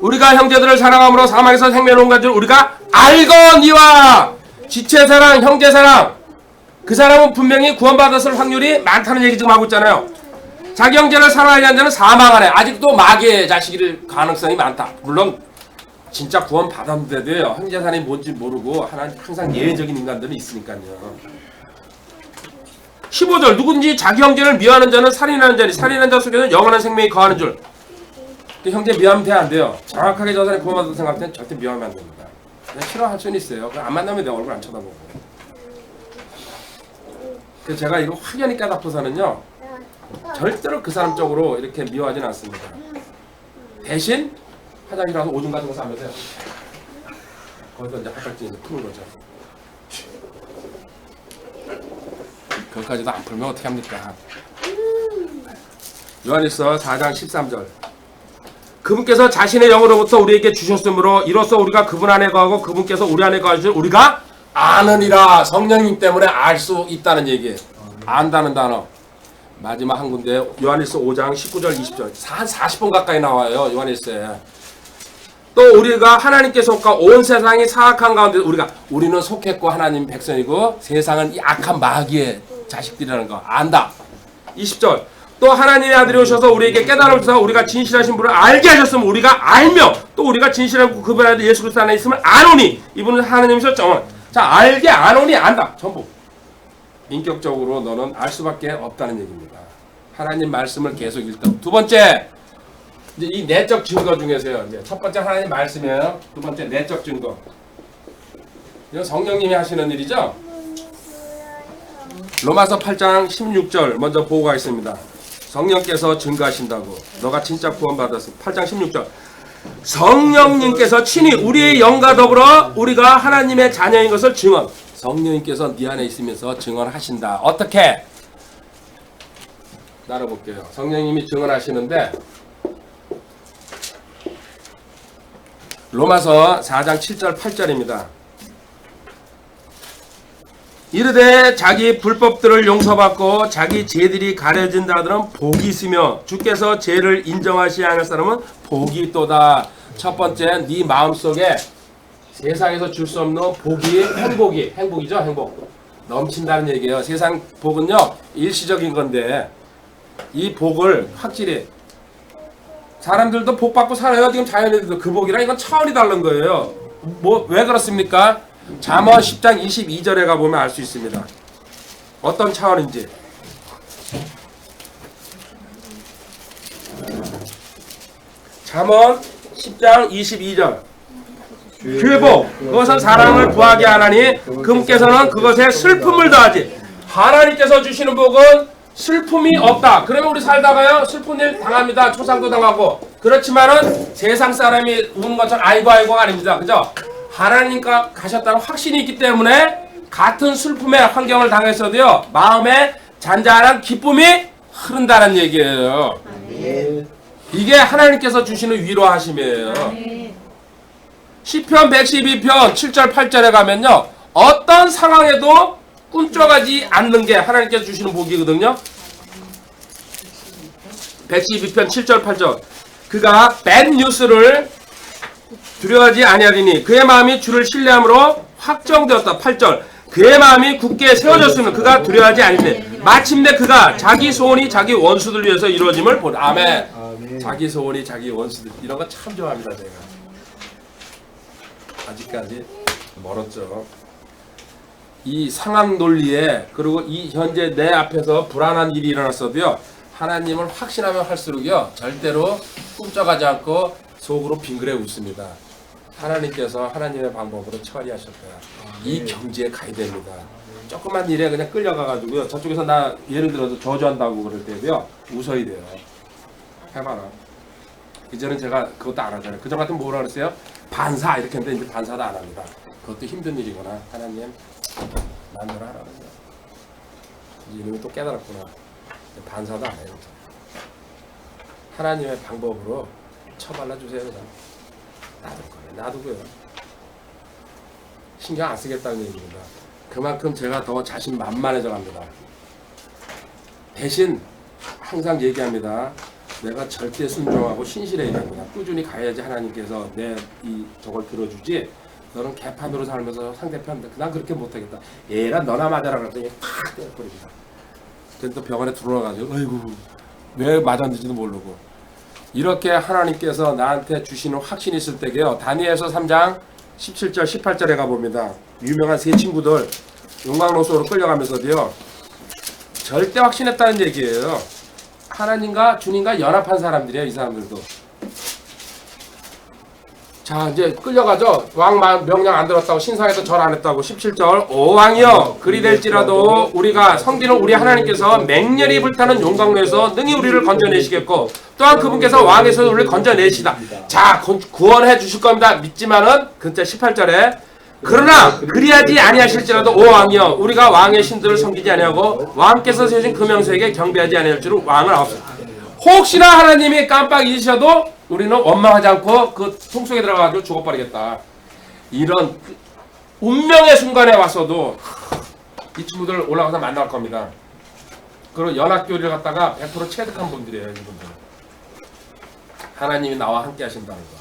우리가 형제들을 사랑함으로 사망에서 생명을 온 줄 우리가 알거니와. 지체 사랑, 형제 사랑. 그 사람은 분명히 구원받았을 확률이 많다는 얘기 지금 하고 있잖아요. 자기 형제를 사랑하지 않는 자는 사망 안에 아직도 마귀의 자식일 가능성이 많다. 물론 진짜 구원 받았는데도요, 형제사랑이 뭔지 모르고 항상 예외적인 인간들은 있으니까요. 15절. 누군지 자기 형제를 미워하는 자는 살인하는 자니 살인하는 자 속에는 영원한 생명이 거하는 줄. 형제 미워하면 돼, 안 돼요? 정확하게 저 사람이 구원받았다고 생각할 때는 절대 미워하면 안 됩니다. 그냥 싫어할 수는 있어요. 안 만나면 내 얼굴 안 쳐다보고. 그래서 제가 이거 확연히 깨닫고서는요, 절대로 그 사람 쪽으로 이렇게 미워하지는 않습니다. 대신 화장실 가서 오줌 같은 거 싸면서요, 거기서 이제 팔딱지에서 푸는 거죠. 그것까지도 안 풀면 어떻게 합니까? 요한일서 4장 13절. 그분께서 자신의 영으로부터 우리에게 주셨으므로 이로써 우리가 그분 안에 거하고 그분께서 우리 안에 거하실 우리가 아느니라. 성령님 때문에 알 수 있다는 얘기예요. 안다는 단어. 마지막 한 군데 요한일서 5장 19절 20절. 한 40번 가까이 나와요. 요한일서에. 또 우리가 하나님께 속하 온 세상이 사악한 가운데 우리는 속했고 하나님 백성이고 세상은 이 악한 마귀의 자식들이라는 거 안다. 20절. 또 하나님의 아들이 오셔서 우리에게 깨달음을 주사 우리가 진실하신 분을 알게 하셨으면 우리가 알며 또 우리가 진실한 그분 아들 예수 그리스도 안에 있음을 아노니. 이분은 하나님이셨죠. 자, 알게 아노니 안다. 전부. 인격적으로 너는 알 수밖에 없다는 얘기입니다. 하나님 말씀을 계속 읽다. 두 번째, 이제 이 내적 증거 중에서요. 이제 첫 번째 하나님 말씀이에요. 두 번째 내적 증거. 이건 성령님이 하시는 일이죠. 로마서 8장 16절 먼저 보고가 있습니다. 성령께서 증거하신다고. 너가 진짜 구원받았어. 8장 16절. 성령님께서 친히 우리의 영과 더불어 우리가 하나님의 자녀인 것을 증언. 성령님께서 네 안에 있으면서 증언하신다. 어떻게? 나눠볼게요. 성령님이 증언하시는데 로마서 4장 7절 8절입니다. 이르되 자기 불법들을 용서받고 자기 죄들이 가려진 자들은 복이 있으며 주께서 죄를 인정하시 않을 사람은 복이 있도다. 첫 번째, 네 마음속에 세상에서 줄 수 없는 복이 행복이죠. 행복 넘친다는 얘기예요. 세상 복은요 일시적인 건데 이 복을 확실히 사람들도 복 받고 살아요. 지금 자연인들도 그 복이랑 이건 차원이 다른 거예요. 왜 그렇습니까? 잠언 10장 22절에 가보면 알 수 있습니다. 어떤 차원인지. 잠언 10장 22절. 주의 복 그것은 사랑을 구하게 하나니 금께서는 그것에 슬픔을 더하지. 하나님께서 주시는 복은 슬픔이 없다. 그러면 우리 살다가요 슬픈 일 당합니다. 초상도 당하고. 그렇지만은 세상 사람이 우는 것처럼 아이고 아이고가 아닙니다. 그죠? 하나님과 가셨다는 확신이 있기 때문에 같은 슬픔의 환경을 당했어도요 마음에 잔잔한 기쁨이 흐른다는 얘기예요. 이게 하나님께서 주시는 위로하심이에요. 시편 112편 7절 8절에 가면요 어떤 상황에도 꿈쩍하지 않는 게 하나님께서 주시는 복이거든요. 112편 7절 8절 그가 밴 뉴스를 두려워하지 아니하리니 그의 마음이 주를 신뢰함으로 확정되었다. 8절 그의 마음이 굳게 세워졌으면 그가 두려워하지 아니하리니 마침내 그가 자기 소원이 자기 원수들 위해서 이루어짐을 보라. 아멘. 자기 소원이 자기 원수들 이런 거 참 좋아합니다. 제가 아직까지 멀었죠. 이 상황 논리에 그리고 이 현재 내 앞에서 불안한 일이 일어났어도요 하나님을 확신하면 할수록요 절대로 꿈쩍하지 않고 속으로 빙그레 웃습니다. 하나님께서 하나님의 방법으로 처리하셨다. 이 경지에 가야 됩니다. 조그만 일에 그냥 끌려가가지고요 저쪽에서 나 예를 들어서 저주한다고 그럴 때도요 웃어야 돼요. 해봐라. 이제는 제가 그것도 안 하잖아요. 그전 같은 뭐라 그랬어요? 반사 이렇게 했는데 이제 반사도 안 합니다. 그것도 힘든 일이구나. 하나님 만들어 하라 그러죠. 이놈이 또 깨달았구나. 반사도 안 해요. 하나님의 방법으로 처발라 주세요. 그냥 놔둘 거예요. 놔두고요. 신경 안 쓰겠다는 얘기입니다. 그만큼 제가 더 자신만만해져 갑니다. 대신 항상 얘기합니다. 내가 절대 순종하고 신실해야 됩니다. 꾸준히 가야지 하나님께서 내 이 저걸 들어주지. 너는 개판으로 살면서 상대편 난 그렇게 못하겠다. 얘라 너나 맞아라 그랬더니 팍 때려버립니다. 그래서 또 병원에 들어와가지고 아이고 왜 맞았는지도 모르고. 이렇게 하나님께서 나한테 주시는 확신이 있을 때게요. 다니엘서 3장 17절 18절에 가봅니다. 유명한 세 친구들 용광로소로 끌려가면서도요. 절대 확신했다는 얘기예요. 하나님과 주님과 연합한 사람들이에요. 이 사람들도. 자 이제 끌려가죠. 왕 명령 안 들었다고 신상에서 절 안 했다고. 17절 오 왕이여 그리 될지라도 우리가 성기는 우리 하나님께서 맹렬히 불타는 용광로에서 능히 우리를 건져내시겠고 또한 그분께서 왕에서 우리를 건져내시다. 자 구원해 주실 겁니다. 믿지만은 그때 18절에 그러나 그리하지 아니하실지라도 오 왕이여 우리가 왕의 신들을 섬기지 아니하고 왕께서 세우신 그 명세에게 경배하지 아니할 줄은 왕을 아옵소서. 혹시나 하나님이 깜빡 잊으셔도 우리는 원망하지 않고 그 통 속에 들어가가지고 죽어버리겠다. 이런 운명의 순간에 왔어도 이 친구들 올라가서 만날 겁니다. 그리고 연합교리를 갖다가 100% 체득한 분들이에요. 이분들. 하나님이 나와 함께 하신다는 거.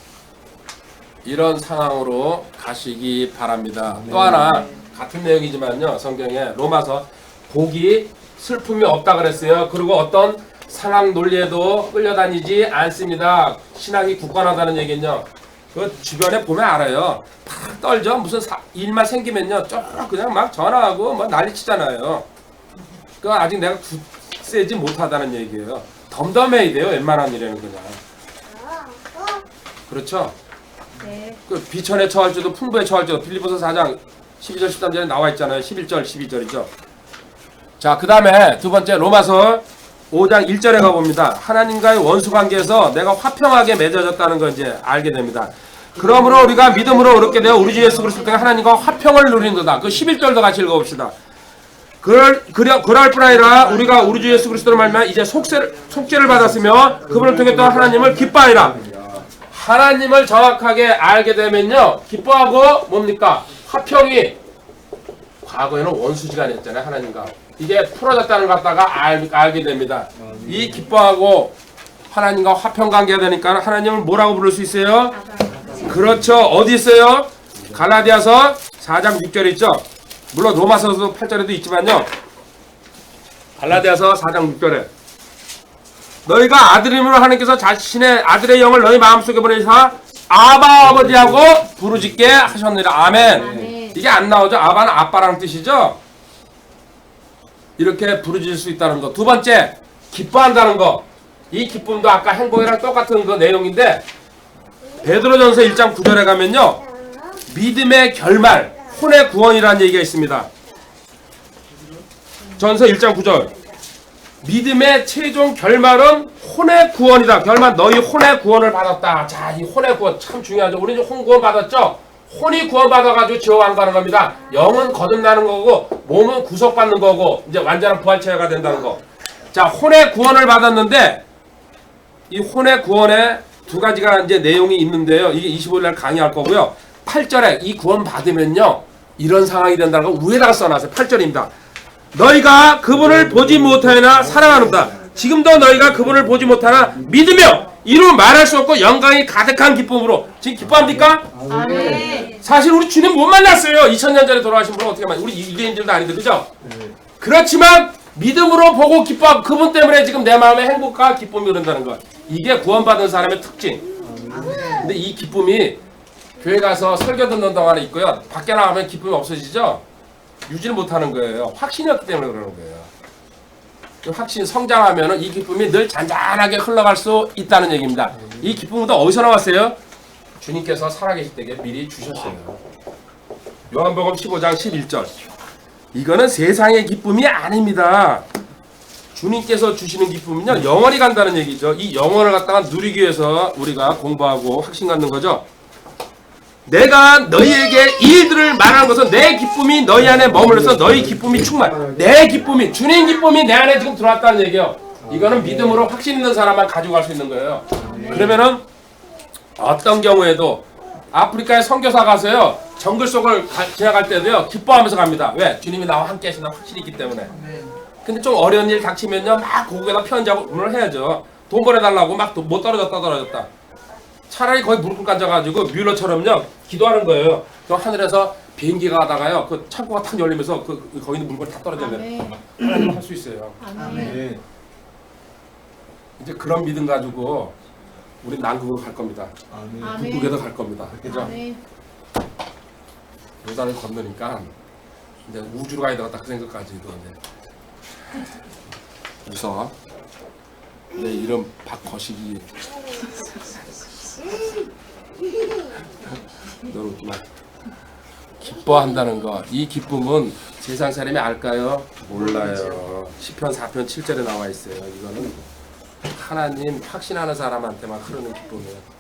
이런 상황으로 가시기 바랍니다. 또 하나 같은 내용이지만요. 성경에 로마서 복이 슬픔이 없다 그랬어요. 그리고 어떤 상황 논리에도 끌려다니지 않습니다. 신앙이 굳건하다는 얘기는요. 그 주변에 보면 알아요. 다 떨죠. 무슨 일만 생기면요. 쭉 그냥 막 전화하고 뭐 난리치잖아요. 그 아직 내가 굳세지 못하다는 얘기예요. 덤덤해야 돼요. 웬만한 일에는 그냥. 그렇죠? 네. 그 비천에 처할 줄도 풍부에 처할 줄도 빌립보서 4장 12절 13절에 나와 있잖아요. 11절 12절이죠. 자, 그 다음에 두 번째 로마서 5장 1절에 가봅니다. 하나님과의 원수관계에서 내가 화평하게 맺어졌다는 걸 이제 알게 됩니다. 그러므로 우리가 믿음으로 얻게 되어 우리 주 예수 그리스도 때문에 하나님과 화평을 누린도다. 그 11절도 같이 읽어봅시다. 그럴 뿐 아니라 우리가 우리 주 예수 그리스도로 말미암아 이제 속죄를 받았으며 그분을 통해 또 하나님을 기뻐하리라. 하나님을 정확하게 알게 되면요. 기뻐하고 뭡니까? 화평이 과거에는 원수지간이었잖아요. 하나님과. 이제 풀어졌다는 것 갖다가 알게 됩니다. 이 기뻐하고 하나님과 화평관계가 되니까 하나님을 뭐라고 부를 수 있어요? 그렇죠. 어디 있어요? 갈라디아서 4장 6절에 있죠. 물론 로마서도 8절에도 있지만요. 갈라디아서 4장 6절에 너희가 아들임으로 하나님께서 자신의 아들의 영을 너희 마음속에 보내사 아바 아버지하고 부르짖게 하셨느니라. 아멘. 아멘. 이게 안 나오죠? 아바는 아빠라는 뜻이죠? 이렇게 부르짖을 수 있다는 거. 두 번째, 기뻐한다는 거. 이 기쁨도 아까 행복이랑 똑같은 그 내용인데 베드로전서 1장 9절에 가면요, 믿음의 결말, 혼의 구원이라는 얘기가 있습니다. 전서 1장 9절. 믿음의 최종 결말은 혼의 구원이다. 결말 너희 혼의 구원을 받았다. 자, 이 혼의 구원 참 중요하죠. 우리 이제 혼 구원 받았죠? 혼이 구원 받아가지고 지옥 안 가는 겁니다. 영은 거듭나는 거고 몸은 구속받는 거고 이제 완전한 부활체가 된다는 거. 자, 혼의 구원을 받았는데 이 혼의 구원에 두 가지가 이제 내용이 있는데요. 이게 25일 날 강의할 거고요. 8절에 이 구원 받으면요, 이런 상황이 된다는 거 위에다가 써놨어요. 8절입니다. 너희가 그분을 보지 못하나 사랑하는다. 지금도 너희가 그분을 보지 못하나 믿으며 이루 말할 수 없고 영광이 가득한 기쁨으로. 지금 기뻐합니까? 아멘. 사실 우리 주님 못 만났어요. 2000년 전에 돌아가신 분은 어떻게 만났어요? 우리 유대인들도 아닌데, 그죠? 그렇지만 믿음으로 보고 기뻐하고 그분 때문에 지금 내 마음에 행복과 기쁨이 흐른다는 것. 이게 구원받은 사람의 특징. 근데 이 기쁨이 교회 가서 설교 듣는 동안에 있고요, 밖에 나가면 기쁨이 없어지죠? 유지를 못하는 거예요. 확신이 없기 때문에 그러는 거예요. 그 확신 성장하면 이 기쁨이 늘 잔잔하게 흘러갈 수 있다는 얘기입니다. 이 기쁨은 어디서 나왔어요? 주님께서 살아계실 때에 미리 주셨어요. 요한복음 15장 11절. 이거는 세상의 기쁨이 아닙니다. 주님께서 주시는 기쁨은요, 영원히 간다는 얘기죠. 이 영원을 갖다가 누리기 위해서 우리가 공부하고 확신 갖는 거죠. 내가 너희에게 이 일들을 말하는 것은 내 기쁨이 너희 안에 머물러서 너희 기쁨이 충만. 내 기쁨이, 주님 기쁨이 내 안에 지금 들어왔다는 얘기예요. 이거는 믿음으로 확신 있는 사람만 가지고 갈 수 있는 거예요. 그러면은 어떤 경우에도 아프리카에 선교사 가서요, 정글 속을 지나갈 때도요, 기뻐하면서 갑니다. 왜? 주님이 나와 함께 하신다는 확신이 있기 때문에. 근데 좀 어려운 일 닥치면요, 막 고국에다 편지하고 문을 해야죠. 돈 보내달라고 막 못 떨어졌다. 차라리 거의 무릎 꿇고 앉아가지고 뮬러처럼요, 기도하는 거예요. 그 하늘에서 비행기가 가다가요, 그 창고가 탁 열리면서 거기 있는 물건이 다 떨어져요. 하나님 할 수 있어요. 아멘. 이제 그런 믿음 가지고 우리 남극으로 갈 겁니다. 아멘. 북극에도 갈 겁니다. 그죠? 아멘. 요단을 건너니까 이제 우주로 가야 되겠다 그 생각까지도 이제 웃어. 내 이름 박거식이. 너 웃지 마. 기뻐한다는 거, 이 기쁨은 세상 사람이 알까요? 몰라요. 시편 4편 7절에 나와 있어요. 이거는 하나님 확신하는 사람한테만 흐르는 기쁨이에요.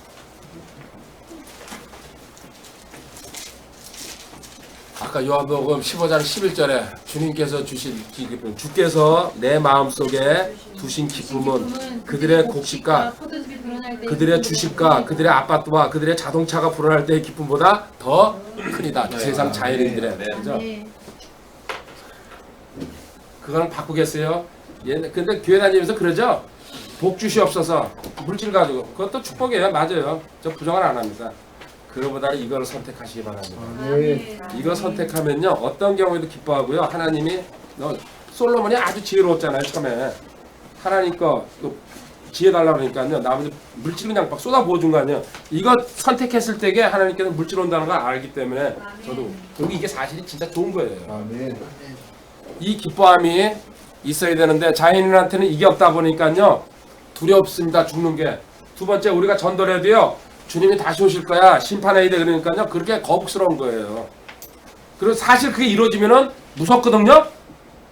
아까 요한복음 15장 11절에 주님께서 주신 기쁨, 주께서 내 마음속에 두신 기쁨은 그들의 곡식과 그들의 주식과 그들의 아파트와 그들의 자동차가 불어날 때의 기쁨보다 더 크니다. 세상 자연인들의. 그죠? 그거는 바꾸겠어요? 근데 교회 다니면서 그러죠? 복 주시옵소서. 물질 가지고. 그것도 축복이에요. 맞아요. 저 부정을 안 합니다. 그거보다는 이걸 선택하시기 바랍니다. 이거 선택하면요, 어떤 경우에도 기뻐하고요. 하나님이, 솔로몬이 아주 지혜로웠잖아요. 처음에 하나님 거 지혜 달라고 그러니까요, 나머지 물질 그냥 막 쏟아 부어준 거 아니에요. 이거 선택했을 때에 하나님께서 물질 온다는 걸 알기 때문에 저도, 그리고 이게 사실이 진짜 좋은 거예요. 이 기뻐함이 있어야 되는데 자연인한테는 이게 없다 보니까요, 두렵습니다. 죽는 게. 두 번째, 우리가 전도해도요, 주님이 다시 오실 거야, 심판해야 돼, 그러니까요, 그렇게 거북스러운 거예요. 그리고 사실 그게 이루어지면은 무섭거든요.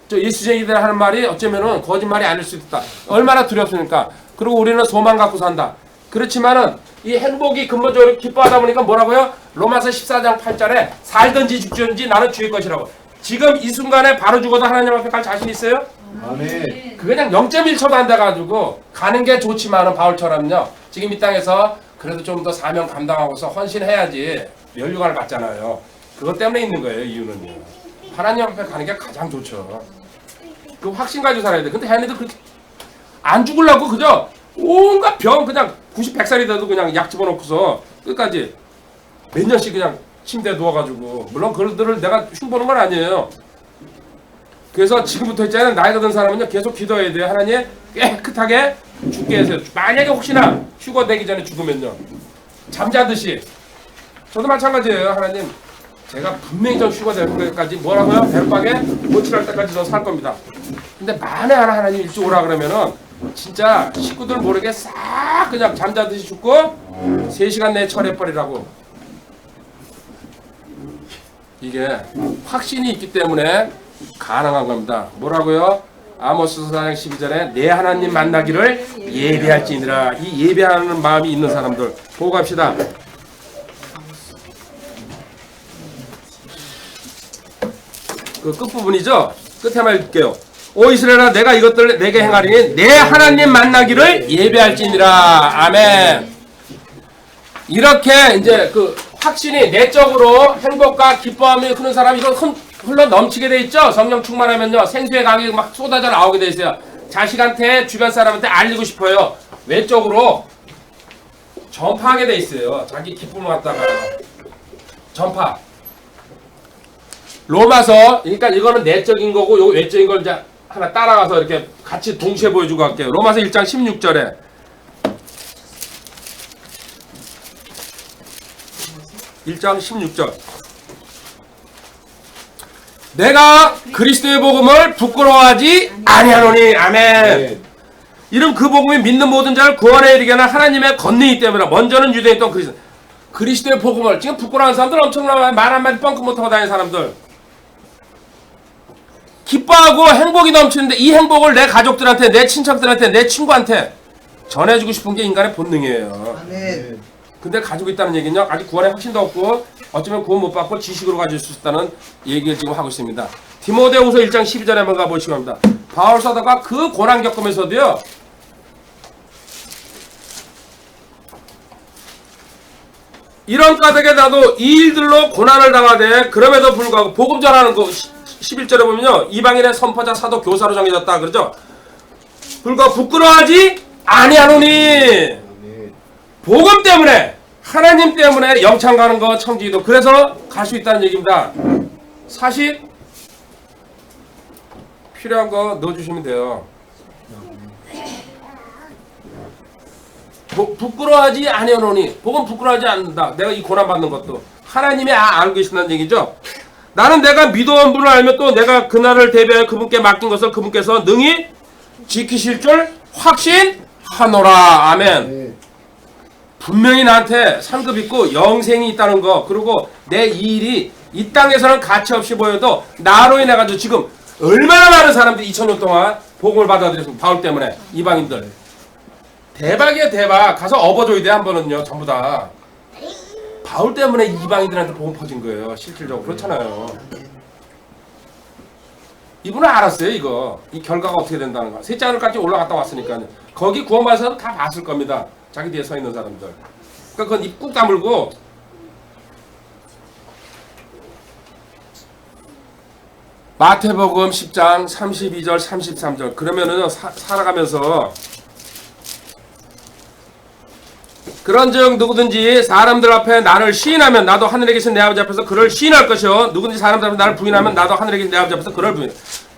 저 예수쟁이들 하는 말이 어쩌면은 거짓말이 아닐 수도 있다. 얼마나 두렵습니까? 그리고 우리는 소망 갖고 산다. 그렇지만은 이 행복이 근본적으로 기뻐하다 보니까 뭐라고요? 로마서 14장 8절에 살든지 죽든지 나는 주의 것이라고. 지금 이 순간에 바로 죽어도 하나님 앞에 갈 자신 있어요? 아멘. 그 그냥 0.1초도 안 돼가지고 가는 게 좋지만은 바울처럼요, 지금 이 땅에서 그래도 좀 더 사명 감당하고서 헌신해야지 면류관을 받잖아요. 그것 때문에 있는 거예요. 이유는요, 하나님 앞에 가는 게 가장 좋죠. 그 확신 가지고 살아야 돼. 근데 하나님도 그렇게 안 죽으려고 그죠? 온갖 병 그냥 90, 100살이 돼도 그냥 약 집어넣고서 끝까지 몇 년씩 그냥 침대에 누워가지고, 물론 그들을 내가 흉보는 건 아니에요. 그래서 지금부터 있잖아요, 나이가 든 사람은요, 계속 기도해야 돼요. 하나님 깨끗하게 죽게 해서, 만약에 혹시나 휴거 되기 전에 죽으면요, 잠자듯이. 저도 마찬가지예요. 하나님, 제가 분명히 전 휴가 될 때까지 뭐라고요? 배로방에 모칠할 때까지 전 살 겁니다. 근데 만에 하나님 일찍 오라 그러면은 진짜 식구들 모르게 싹 그냥 잠자듯이 죽고 3시간 내에 처리해버리라고. 이게 확신이 있기 때문에 가능한 겁니다. 뭐라고요? 아모스 4장 12절에 내 하나님 만나기를 예배할지니라. 이 예배하는 마음이 있는 사람들 보고 갑시다. 그 끝부분이죠? 끝에만 읽을게요. 오 이스라엘아 내가 이것들을 내게 행하리니 내 하나님 만나기를 예배할지니라. 아멘. 이렇게 이제 그 확신이 내적으로 행복과 기뻐함이 흐르는 사람이 이거 흘러 넘치게 돼 있죠. 성령 충만하면요 생수의 강이 막 쏟아져 나오게 돼 있어요. 자식한테 주변 사람한테 알리고 싶어요. 외적으로 전파하게 돼 있어요. 자기 기쁨을 갖다가 전파. 로마서, 그러니까 이거는 내적인 거고 요 외적인 걸 이제 하나 따라가서 이렇게 같이 동시에 보여주고 갈게요. 로마서 1장 16절에 내가 그리스도의 복음을 부끄러워하지 아니하노니. 아멘. 이런 그 복음이 믿는 모든 자를 구원에 이르게 하는 하나님의 권능이기 때문에 먼저는 유대인 또 그리스도의 복음을 지금 부끄러워하는 사람들 엄청나게 말 한마디 뻥끗 못하고 다니는 사람들 기뻐하고 행복이 넘치는데 이 행복을 내 가족들한테 내 친척들한테 내 친구한테 전해주고 싶은 게 인간의 본능이에요. 아멘. 근데 가지고 있다는 얘기는요 아직 구원의 확신도 없고 어쩌면 구원 못 받고 지식으로 가질 수 있다는 얘기를 지금 하고 있습니다. 디모데후서 1장 12절에 한번 가보시기 합니다. 바울 사도가 그 고난 겪으면서도요 이런 까닭에 나도 이 일들로 고난을 당하되 그럼에도 불구하고 복음 전하는 거 11절에 보면요 이방인의 선포자 사도 교사로 정해졌다 그러죠. 불과 부끄러워하지 아니하노니. 복음 때문에 하나님 때문에 영창 가는 거 청지기도 그래서 갈 수 있다는 얘기입니다. 사실 필요한 거 넣어주시면 돼요. 부끄러워하지 아니하노니. 복음 부끄러워하지 않는다. 내가 이 고난 받는 것도 하나님이 알고 계신다는 얘기죠. 나는 내가 믿어온 분을 알면 또 내가 그날을 대비하여 그분께 맡긴 것을 그분께서 능히 지키실 줄 확신하노라. 아멘. 분명히 나한테 상급 있고 영생이 있다는 거, 그리고 내 이 일이 이 땅에서는 가치 없이 보여도 나로 인해 가지고 지금 얼마나 많은 사람들이 2000년 동안 복음을 받아들였습니다. 바울 때문에. 이방인들 대박이야 대박. 가서 업어줘야 돼. 한 번은요 전부 다 바울 때문에 이방인들한테 복음 퍼진 거예요. 실질적으로. 그렇잖아요. 이분은 알았어요. 이거 이 결과가 어떻게 된다는 거. 셋째 하늘까지 올라갔다 왔으니까요. 거기 구원받은 사람 다 봤을 겁니다. 자기 뒤에 서 있는 사람들. 그러니까 그건 입 꾹 다물고 마태복음 10장 32절 33절 그러면은 살아가면서 그런즉 누구든지 사람들 앞에 나를 시인하면 나도 하늘에 계신 내 아버지 앞에서 그를 시인할 것이요 누구든지 사람들 앞에 나를 부인하면 나도 하늘에 계신 내 아버지 앞에서 그를 부인.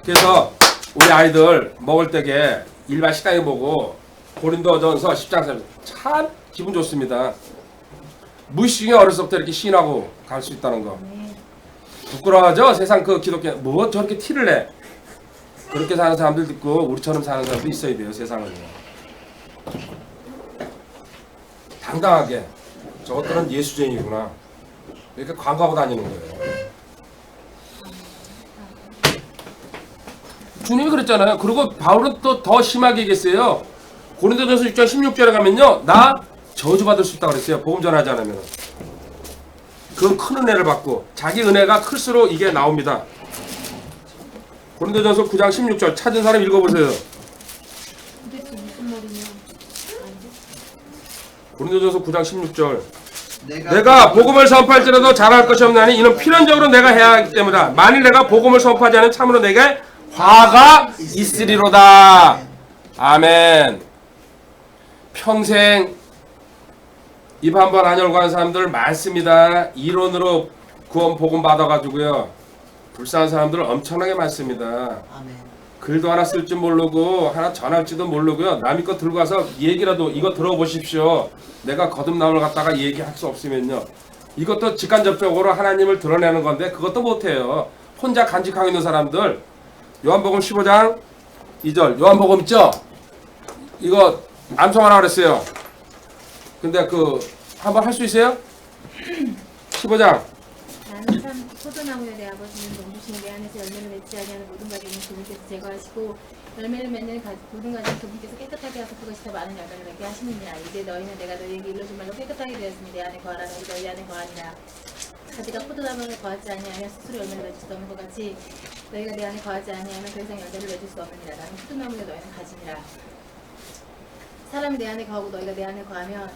그래서 우리 아이들 먹을 때게 일반 식당에 보고 고린도전서 10장 참 기분 좋습니다. 무의식 중에 어렸을 때부터 이렇게 시인하고 갈 수 있다는 거. 부끄러워하죠? 세상 그 기독교 뭐 저렇게 티를 내. 그렇게 사는 사람들도 있고 우리처럼 사는 사람도 있어야 돼요. 세상은 당당하게 저것들은 예수쟁이구나 이렇게 광고하고 다니는 거예요. 주님이 그랬잖아요. 그리고 바울은 또 더 심하게 얘기했어요. 고린도전서 6장 16절에 가면요 나 저주받을 수 있다고 그랬어요. 복음 전하지 않으면. 그건 큰 은혜를 받고 자기 은혜가 클수록 이게 나옵니다. 고린도전서 9장 16절 찾은 사람 읽어보세요. 고린도전서 9장 16절 내가 복음을 선포할지라도 잘할 것이 없나니 이는 필연적으로 내가 해야 하기 때문이다. 만일 내가 복음을 선포하지 않으면 참으로 내게 화가 있으리로다. 아멘. 평생 입 한 번 안 열고 하는 사람들 많습니다. 이론으로 구원 복음 받아가지고요 불쌍한 사람들 엄청나게 많습니다. 아멘. 글도 하나 쓸 줄 모르고 하나 전할지도 모르고요. 남의 거 들고 가서 얘기라도 이거 들어보십시오. 내가 거듭남을 갖다가 얘기할 수 없으면요. 이것도 직간접적으로 하나님을 드러내는 건데 그것도 못해요. 혼자 간직하고 있는 사람들. 요한복음 15장 2절 요한복음 있죠? 이거 암송하라 그랬어요. 근데 그 한번 할 수 있어요? 15장 나는 참 포도나무에 내 아버지는 농부시니 내 안에서 열매를 맺지 아니하는 모든 가지는 그분께서 제거하시고 열매를 맺는 모든 가지는 그분께서 깨끗하게 하사 그것이 더 많은 열매를 맺게 하시느니라. 이제 너희는 내가 너희에게 일러준 말로 깨끗하게 되었으니 내 안에 거하라 너희 너희 안에 거하니라. 가지가 포도나무에 거하지 아니하면 스스로 열매를 맺을 수 없는 것 같이 너희가 내 안에 거하지 아니하면 더 이상 열매를 맺을 수 없느니라. 나는 포도나무에 너희는 가지니라. 사람이 내 안에 거하고 너희가 내 안에 거하면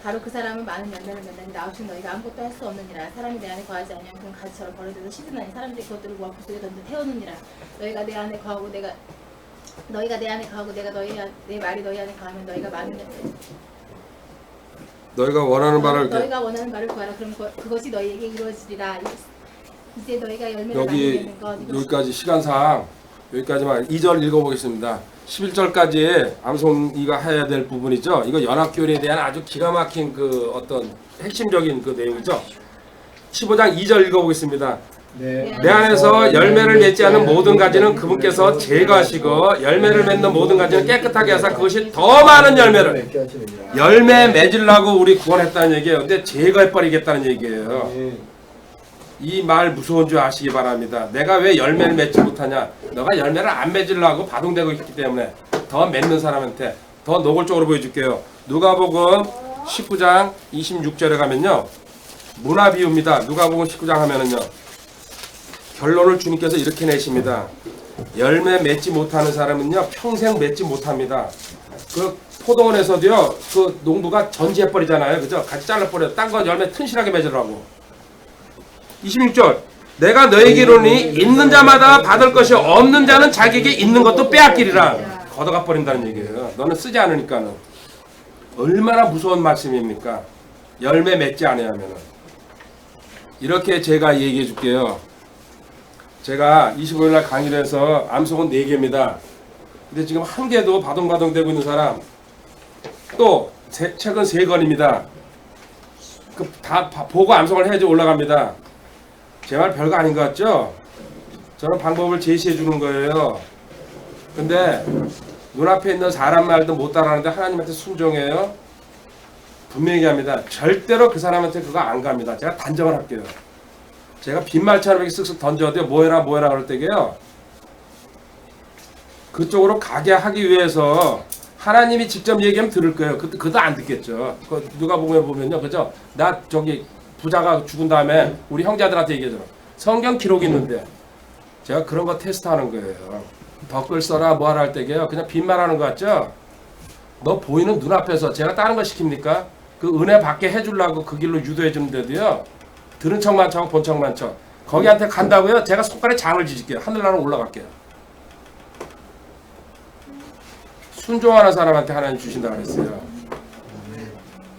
바로 그 사람은 많은 열매를 맺나니 나 없이 너희가 아무것도 할 수 없느니라. 사람이 내 안에 거하지 아니하면 그는 가지처럼 버려져서 시드나니 사람들이 그것들을 모아 불 속에 던져 태우느니라. 너희가 내 안에 거하고 너희가 내 안에 거하고 내가 내 말이 너희 안에 거하면 너희가 많은 너희가 원하는 바를 이렇게 너희가 원하는 말을 구하라. 그럼 그것이 너희에게 이루어지리라. 이제 너희가 열매를 많이 여기 맺는 것 여기까지 시간상 여기까지만 2절 읽어보겠습니다. 11절까지 암송이가 해야 될 부분이죠. 이거 연합교회에 대한 아주 기가 막힌 그 어떤 핵심적인 그 내용이죠. 15장 2절 읽어보겠습니다. 내 안에서 열매를 맺지 않은 모든 가지는 그분께서 제거하시고 열매를 맺는 모든 가지는 깨끗하게 하사 그것이 더 많은 열매를 열매 맺으려고 우리 구원했다는 얘기예요. 근데 제거해버리겠다는 얘기예요. 이 말 무서운 줄 아시기 바랍니다. 내가 왜 열매를 맺지 못하냐? 너가 열매를 안 맺으려고 바동되고 있기 때문에 더 맺는 사람한테 더 노골적으로 보여줄게요. 누가복음 19장 26절에 가면요. 문화 비유입니다. 누가복음 19장 하면은요. 결론을 주님께서 이렇게 내십니다. 열매 맺지 못하는 사람은요. 평생 맺지 못합니다. 그 포도원에서도요. 그 농부가 전지해버리잖아요. 그죠? 같이 잘라버려요. 딴 건 열매 튼실하게 맺으라고. 26절 내가 너에게 이르노니 있는 자마다 받을 것이 없는 자는 자기에게 있는 것도 빼앗기리라. 걷어가 버린다는 얘기예요. 너는 쓰지 않으니까는. 얼마나 무서운 말씀입니까? 열매 맺지 않으면은. 이렇게 제가 얘기해 줄게요. 제가 25일날 강의를 해서 암송은 4개입니다. 근데 지금 1개도 바동바동 되고 있는 사람 또 최근 3건입니다. 그 다 보고 암송을 해야지 올라갑니다. 제 말 별거 아닌 것 같죠? 저는 방법을 제시해 주는 거예요. 근데 눈앞에 있는 사람 말도 못 따라하는데 하나님한테 순종해요. 분명히 합니다. 절대로 그 사람한테 그거 안 갑니다. 제가 단정을 할게요. 제가 빈말처럼 이렇게 쓱쓱 던져도 뭐해라 그럴 때게요. 그쪽으로 가게 하기 위해서 하나님이 직접 얘기하면 들을 거예요. 그것도 안 듣겠죠. 누가 보면요. 그죠? 나 저기 부자가 죽은 다음에 우리 형제들한테 얘기하잖아. 성경 기록이 있는데 제가 그런 거 테스트하는 거예요. 덧글 써라 뭐하라 할 때게요. 그냥 빈말하는 거 같죠? 너 보이는 눈앞에서 제가 다른 거 시킵니까? 그 은혜 받게 해주려고 그 길로 유도해 주는데도요. 들은 척만 척 본 척만 척 거기한테 간다고요. 제가 손가락에 장을 지질게요. 하늘나라 올라갈게요. 순종하는 사람한테 하나님 주신다 그랬어요.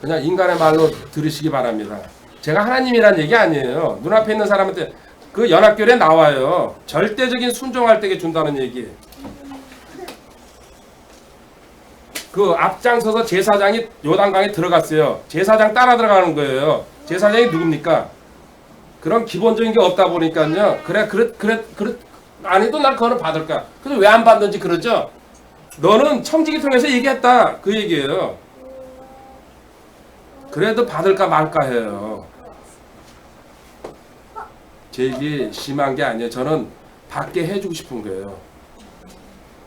그냥 인간의 말로 들으시기 바랍니다. 제가 하나님이란 얘기 아니에요. 눈앞에 있는 사람한테 그 연합교회에 나와요. 절대적인 순종할 때에 준다는 얘기. 그 앞장서서 제사장이 요단강에 들어갔어요. 제사장 따라 들어가는 거예요. 제사장이 누굽니까? 그런 기본적인 게 없다 보니까요. 그래 아니도 난 그거는 받을까? 근데 왜 안 받는지 그러죠? 너는 청지기 통해서 얘기했다. 그 얘기예요. 그래도 받을까 말까 해요. 제 얘기 심한 게 아니에요. 저는 받게 해주고 싶은 거예요.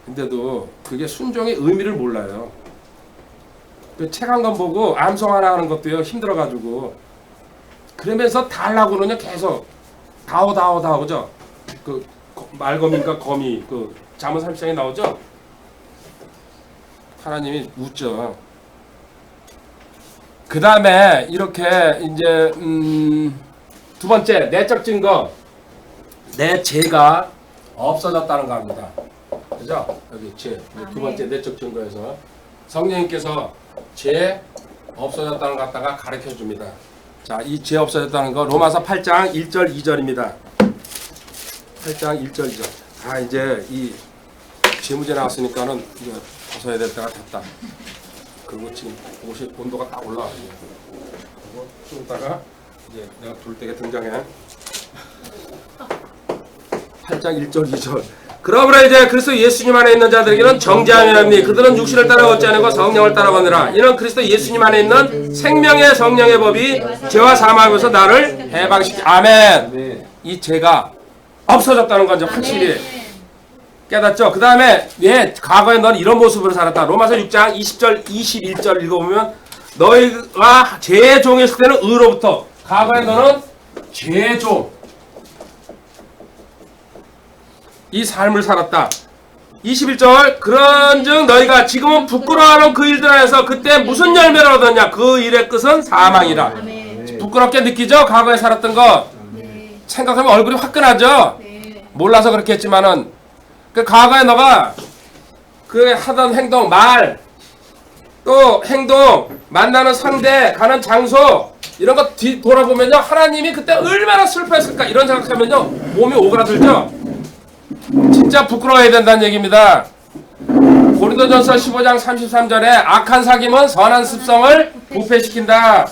근데도 그게 순종의 의미를 몰라요. 그 책 한 권 보고 암송 하나 하는 것도요 힘들어가지고 그러면서 달라고는요 계속 다오 그죠? 그 말거미인가 거미 그 잠언 30장에 나오죠? 하나님이 웃죠. 그 다음에 이렇게 이제 두 번째 내적 증거 내 죄가 없어졌다는 겁니다. 그죠? 여기 죄. 두 번째 내적 증거에서 성령님께서 죄 없어졌다는 것 갖다가 가르쳐 줍니다. 자, 이 죄 없어졌다는 거 로마서 8장 1절 2절입니다. 8장 1절 2절. 아, 이제 이 재무제 나왔으니까는 이제 벗어야 될 때가 됐다. 그리고 지금 옷이 온도가 딱 올라와. 그리고 좀 이따가 이제 내가 둘 때가 등장해. 8장 1절 2절. 그러므로 이제 그리스도 예수님 안에 있는 자들에게는 정죄함이 그들은 육신을 따라 걷지 않고 성령을 따라 걷느라. 이는 그리스도 예수님 안에 있는 생명의 성령의 법이 죄와 사망에서 나를 해방시키. 아멘. 이 죄가 없어졌다는 건 이제 확실히 깨닫죠. 그 다음에 왜 과거에 넌 이런 모습으로 살았다. 로마서 6장 20절 21절 읽어보면 너희가 죄의 종이었을 때는 의로부터, 과거에 너는 죄의 종, 이 삶을 살았다. 21절 그런즉 너희가 지금은 부끄러워하는 그 일들 안에서 그때 무슨 열매를 얻었냐. 그 일의 끝은 사망이라. 아멘. 부끄럽게 느끼죠. 과거에 살았던 거 네. 생각하면 얼굴이 화끈하죠. 네. 몰라서 그렇게 했지만은 그 과거에 너가 그 하던 행동, 말, 또 행동, 만나는 상대, 가는 장소 이런 거 돌아보면요, 하나님이 그때 얼마나 슬퍼했을까 이런 생각하면요 몸이 오그라들죠. 진짜 부끄러워야 된다는 얘기입니다. 고린도전서 15장 33절에 악한 사귐은 선한 습성을 부패시킨다.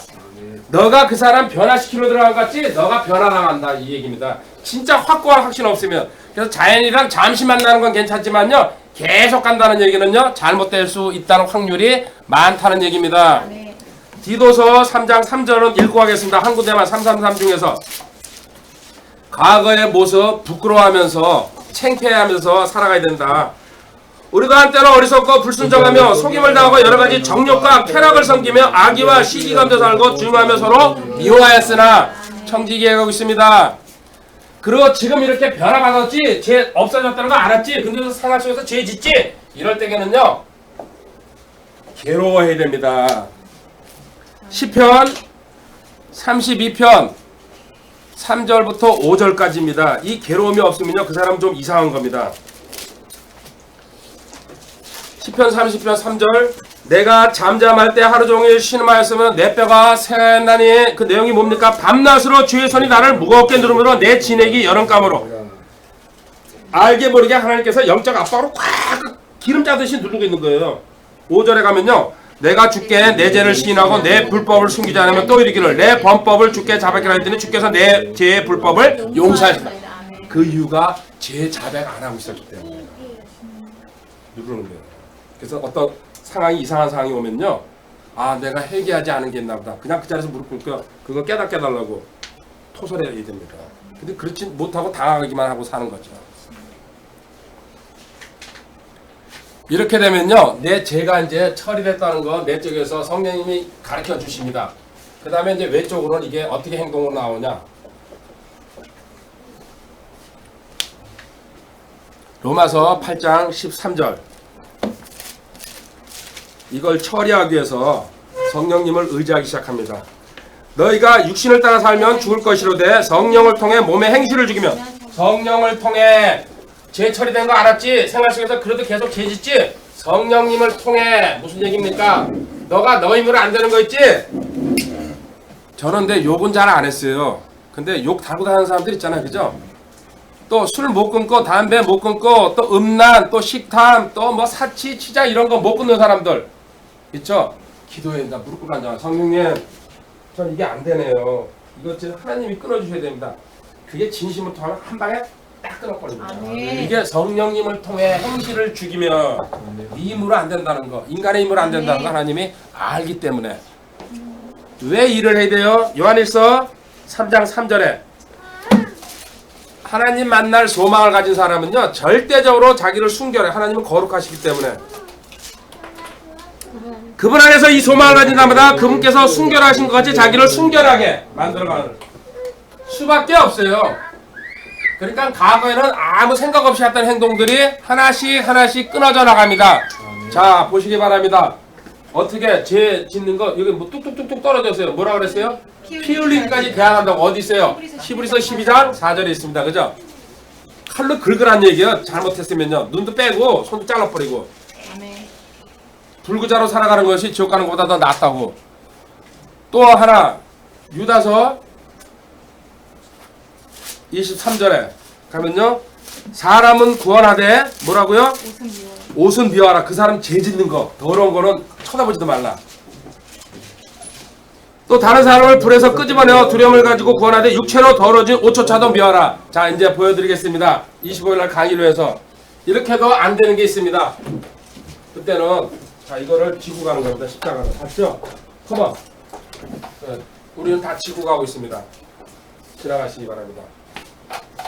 너가 그 사람 변화시키러 들어간 것 같지 너가 변화당한다 이 얘기입니다. 진짜 확고한 확신 없으면. 그래서 자연이랑 잠시 만나는 건 괜찮지만요 계속 간다는 얘기는요 잘못될 수 있다는 확률이 많다는 얘기입니다. 네. 디도서 3장 3절은 읽고 가겠습니다. 한 군데만 333 중에서 과거의 모습 부끄러워하면서 창피해하면서 살아가야 된다. 우리가 한때는 어리석고 불순종하며 속임을 당하고 여러가지 정욕과 쾌락을 섬기며 악의와 시기 가운데 살고 중하며 서로 미워하였으나 청지기에 가고 있습니다. 그리고 지금 이렇게 변화받았지 죄 없어졌다는 거 알았지 근데 생활 속에서 죄 짓지 이럴 때에는요 괴로워해야 됩니다. 시편 32편 3절부터 5절까지입니다. 이 괴로움이 없으면요 그 사람 좀 이상한 겁니다. 시편 30편 3절 내가 잠잠할 때 하루 종일 신음하였으면 내 뼈가 새나니. 그 내용이 뭡니까? 밤낮으로 주의 손이 나를 무겁게 누르므로 내 진액이 여름감으로. 알게 모르게 하나님께서 영적 압박으로 꽉 기름 짜듯이 누르고 있는 거예요. 5절에 가면요 내가 주께 내 죄를 시인하고 내 불법을 숨기지 않으면 또 이르기를 내 범법을 주께 자백하라 했더니 주께서 내 죄의 불법을 용서하신다. 그 이유가 죄 자백 안 하고 있었기 때문에 누르는 거예요. 그래서 어떤 상황이 이상한 상황이 오면요 아 내가 회개하지 않은 게 있나 보다. 그냥 그 자리에서 무릎 꿇고 그거 깨닫게 해달라고 토설해야 됩니다. 근데 그렇지 못하고 당하기만 하고 사는 거죠. 이렇게 되면요 내 죄가 이제 처리됐다는 거 내 쪽에서 성령님이 가르쳐 주십니다. 그 다음에 이제 외적으로는 이게 어떻게 행동으로 나오냐. 로마서 8장 13절 이걸 처리하기 위해서 성령님을 의지하기 시작합니다. 너희가 육신을 따라 살면 죽을 것이로되 성령을 통해 몸의 행실을 죽이면. 성령을 통해 죄 처리된 거 알았지? 생활 속에서 그래도 계속 죄 짓지? 성령님을 통해 무슨 얘기입니까? 너가 너 힘으로 안 되는 거 있지? 저는 근데 욕은 잘 안 했어요. 근데 욕 달고 다니는 사람들 있잖아요, 그죠? 또 술 못 끊고 담배 못 끊고 또 음란 또 식탐 또 뭐 사치 치자 이런 거 못 끊는 사람들 있죠? 기도해야 된다. 무릎 꿇고 앉아. 성령님 전 이게 안 되네요. 이거 지금 하나님이 끊어주셔야 됩니다. 그게 진심으로 하면 한 방에 딱 끊어버립니다. 이게 성령님을 통해 행실을 죽이면 네 힘으로 안 된다는 거, 인간의 힘으로 안 된다는 거 하나님이 알기 때문에. 왜 일을 해야 돼요? 요한일서 3장 3절에 하나님 만날 소망을 가진 사람은요 절대적으로 자기를 순결해. 하나님은 거룩하시기 때문에 그분 안에서 이 소망을 가진 사람마다 그분께서 순결하신 것 같이 자기를 순결하게 만들어가는 수밖에 없어요. 그러니까 과거에는 아무 생각 없이 했던 행동들이 하나씩 하나씩 끊어져 나갑니다. 자 보시기 바랍니다. 어떻게 죄 짓는 거 여기 뭐 뚝뚝뚝뚝 떨어졌어요. 뭐라 그랬어요? 피 흘림까지 대항한다고. 어디 있어요? 히브리서 12장 4절에 있습니다. 그죠? 칼로 긁으란 얘기예요. 잘못했으면요 눈도 빼고 손도 잘라버리고 불구자로 살아가는 것이 지옥 가는 것보다 더 낫다고. 또 하나 유다서 23절에 가면요 사람은 구원하되 뭐라고요? 옷은 미워. 옷은 미워하라. 그 사람 죄 짓는 거 더러운 거는 쳐다보지도 말라. 또 다른 사람을 불에서 끄집어내어 두려움을 가지고 구원하되 육체로 더러워진 옷조차도 미워하라. 자, 이제 보여드리겠습니다. 25일날 강의로 해서 이렇게도 안 되는 게 있습니다. 그때는 자, 이거를 지고 가는 겁니다. 십자가를. 봤죠? 컴온. 우리는 다 지고 가고 있습니다. 지나가시기 바랍니다.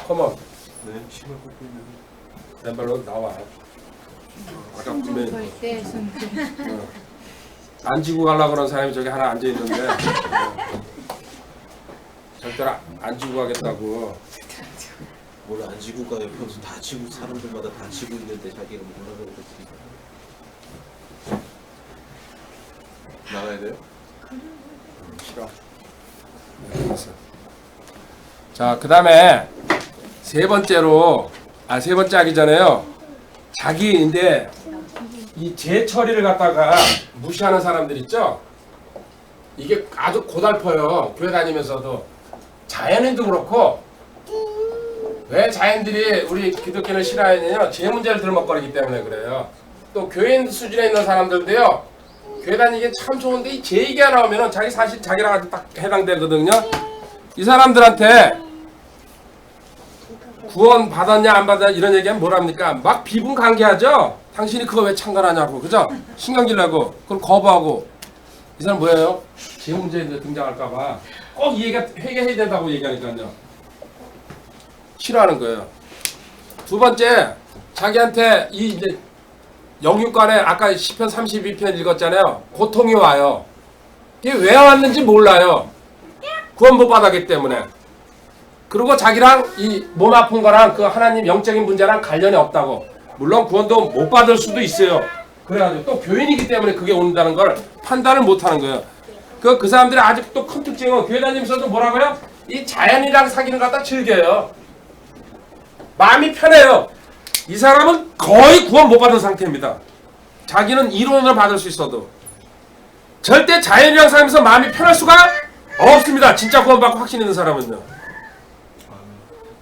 컴온. 네, 신발 꽂고 있는. 왼발로 나와. 아까 분명히 절대 손. 안 지고 가려고 그런 사람이 저기 하나 앉아 있는데 절대로 안 지고 가겠다고. 뭘 안 지고 가요? 평소 다 지고 사람들마다 다 지고 있는데 자기가 뭐라고 그러지? 나가야 돼요? 싫어. 자, 그 다음에 세 번째로 세 번째 하기 전에요. 자기인데 이 제 처리를 갖다가 무시하는 사람들 있죠? 이게 아주 고달퍼요. 교회 다니면서도. 자연인도 그렇고. 왜 자연들이 우리 기독교를 싫어하느냐? 제 문제를 들먹거리기 때문에 그래요. 또 교인 수준에 있는 사람들도요. 교회 다니기 참 좋은데 이 제 얘기가 나오면은 자기 사실 자기랑 아주 딱 해당되거든요. 이 사람들한테 구원 받았냐 안 받았냐 이런 얘기하면 뭐랍니까? 막 비분관계하죠? 당신이 그거 왜 참관하냐고, 그죠? 신경질내고 그걸 거부하고. 이 사람 뭐예요? 제 문제에 등장할까봐 꼭 이 얘기가 회개해야 된다고 얘기하니까요. 싫어하는 거예요. 두 번째, 자기한테 이 이제 영육간에 아까 시편 32편 읽었잖아요. 고통이 와요. 이게 왜 왔는지 몰라요. 구원 못 받았기 때문에. 그리고 자기랑 이 몸 아픈 거랑 그 하나님 영적인 문제랑 관련이 없다고. 물론 구원도 못 받을 수도 있어요. 그래가지고 또 교인이기 때문에 그게 온다는 걸 판단을 못 하는 거예요. 그 사람들이 아직도 큰 특징은 교회 다니면서도 뭐라고요? 이 자연이랑 사귀는 거 갖다 즐겨요. 마음이 편해요. 이 사람은 거의 구원 못 받은 상태입니다. 자기는 이론을 받을 수 있어도 절대 자연이랑 살면서 마음이 편할 수가 없습니다. 진짜 구원 받고 확신 있는 사람은요.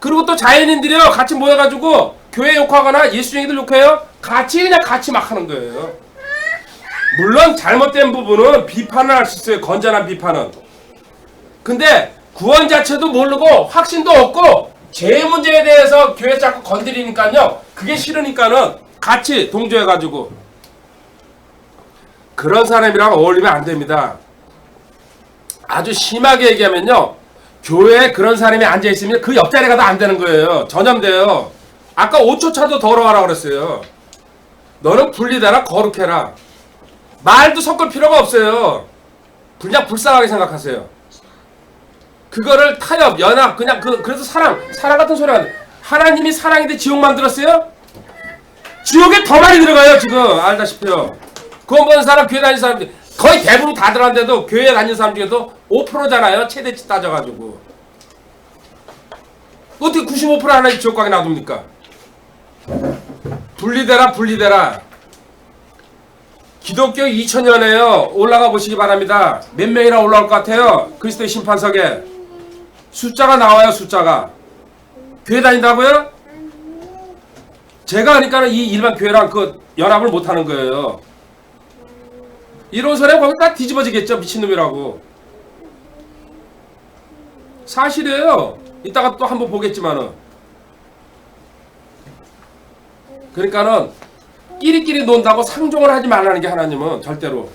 그리고 또 자연인들이요 같이 모여가지고 교회 욕하거나 예수쟁이들 욕해요. 같이 막 하는 거예요. 물론 잘못된 부분은 비판을 할 수 있어요. 건전한 비판은. 근데 구원 자체도 모르고 확신도 없고 제 문제에 대해서 교회 자꾸 건드리니까요. 그게 싫으니까는 같이 동조해가지고 그런 사람이랑 어울리면 안 됩니다. 아주 심하게 얘기하면요. 교회에 그런 사람이 앉아있으면 그 옆자리 가도 안 되는 거예요. 전염돼요. 아까 5초차도 더러워하라 그랬어요. 너는 분리되라 거룩해라. 말도 섞을 필요가 없어요. 그냥 불쌍하게 생각하세요. 그거를 타협, 연합, 그냥 그래서 사랑 같은 소리가 안 돼. 하나님이 사랑인데 지옥 만들었어요? 지옥에 더 많이 들어가요, 지금. 알다시피요. 구원 받은 사람, 교회 다니는 사람들, 거의 대부분 다 들어갔는데도 교회 다니는 사람 중에도 5%잖아요. 최대치 따져가지고. 어떻게 95% 하나님 지옥 가게 놔둡니까? 분리되라. 기독교 2000년에요. 올라가 보시기 바랍니다. 몇 명이나 올라올 것 같아요? 그리스도의 심판석에. 숫자가 나와요, 숫자가. 교회 다닌다고요? 제가 그러니까 이 일반 교회랑 그 연합을 못 하는 거예요. 이런 소리는 거기 다 뒤집어지겠죠, 미친놈이라고. 사실이에요. 이따가 또 한번 보겠지만은. 그러니까는 끼리끼리 논다고 상종을 하지 말라는 게 하나님은 절대로.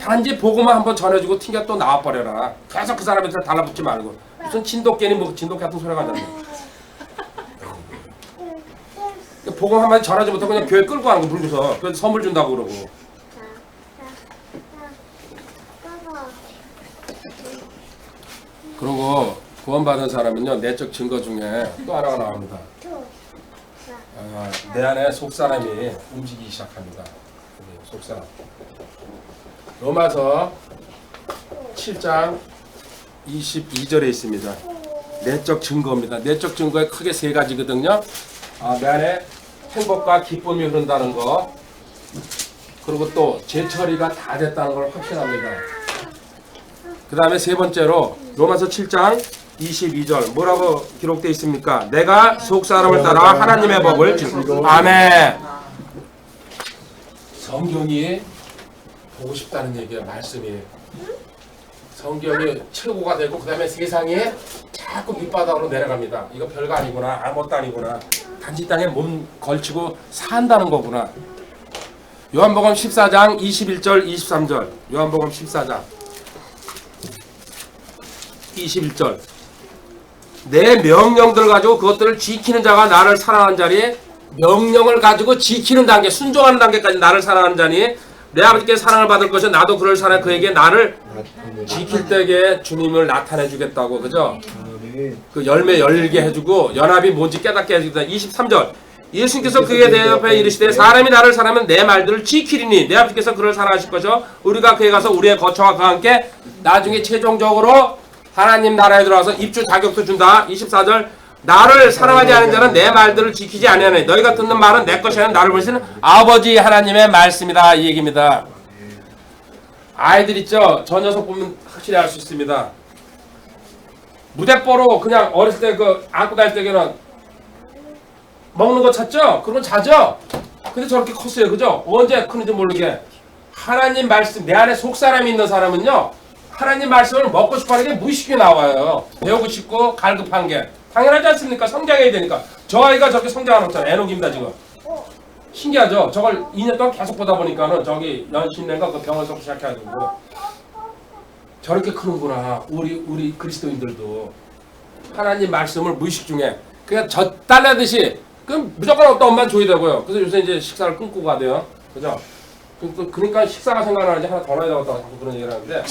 단지 보고만 한번 전해주고 튕겨 또 나와버려라. 계속 그 사람한테 달라붙지 말고. 무슨 진돗개니 뭐 진돗개 같은 소리가 나네. 보고 한마디 전하지 못하고 그냥 교회 끌고 가는 거 물고서. 그래서 선물 준다고 그러고. 그리고 구원받은 사람은요. 내적 증거 중에 또 하나가 나옵니다. 내 안에 속사람이 움직이기 시작합니다. 속사람. 로마서 7장 22절에 있습니다. 내적 증거입니다. 내적 증거에 크게 세 가지거든요. 내 안에 행복과 기쁨이 흐른다는 거, 그리고 또 제 처리가 다 됐다는 걸 확신합니다. 그 다음에 세 번째로 로마서 7장 22절 뭐라고 기록되어 있습니까? 내가 속사람을 따라 하나님의 법을 지키고. 아멘. 성경이 보고 싶다는 얘기야. 말씀이 성경이 최고가 되고 그 다음에 세상에 자꾸 밑바닥으로 내려갑니다. 이거 별거 아니구나. 아무것도 아니구나. 단지 땅에 몸 걸치고 산다는 거구나. 요한복음 14장 21절 23절 요한복음 14장 21절 내 명령들을 가지고 그것들을 지키는 자가 나를 사랑하는 자니 명령을 가지고 지키는 단계 순종하는 단계까지 나를 사랑하는 자니 내 아버지께 사랑을 받을 것이 나도 그를 사랑해 그에게 나를 지킬 때에 주님을 나타내 주겠다고 그죠? 그 열매 열리게 해주고 연합이 뭔지 깨닫게 해주겠다. 23절 예수님께서 그에 대답해 이르시되 사람이 나를 사랑하면 내 말들을 지키리니 내 아버지께서 그를 사랑하실 것이요 우리가 그에 가서 우리의 거처와 그와 함께 나중에 최종적으로 하나님 나라에 들어와서 입주 자격도 준다. 24절 나를 사랑하지 않은 자는 내 말들을 지키지 아니하니 너희가 듣는 말은 내 것이 아니라 나를 보시는 아버지 하나님의 말씀이다 이 얘기입니다. 아이들 있죠? 저 녀석 보면 확실히 알 수 있습니다. 무대뽀로 그냥 어렸을 때 그 안고 다닐 때는 먹는 거 찾죠? 그런 거 자죠? 근데 저렇게 컸어요. 그죠? 언제 크는지 모르게. 하나님 말씀, 내 안에 속사람이 있는 사람은요, 하나님 말씀을 먹고 싶어 하는 게 무의식이 나와요. 배우고 싶고 갈급한 게. 당연하지 않습니까? 성장해야 되니까. 저 아이가 저렇게 성장하는 거잖아요. 애녹입니다, 지금. 신기하죠? 저걸 2년 동안 계속 보다 보니까는 저기 연신내가 그 병원에서 시작해가지고. 저렇게 크는구나. 우리 그리스도인들도. 하나님 말씀을 무의식 중에. 그냥 젖달라듯이 그럼 무조건 어떤 엄마는 줘야 되고요. 그래서 요새 이제 식사를 끊고 가대요. 그죠? 그러니까 식사가 생각나는지 하나 더 넣어야 되겠다고 자꾸 그런 얘기를 하는데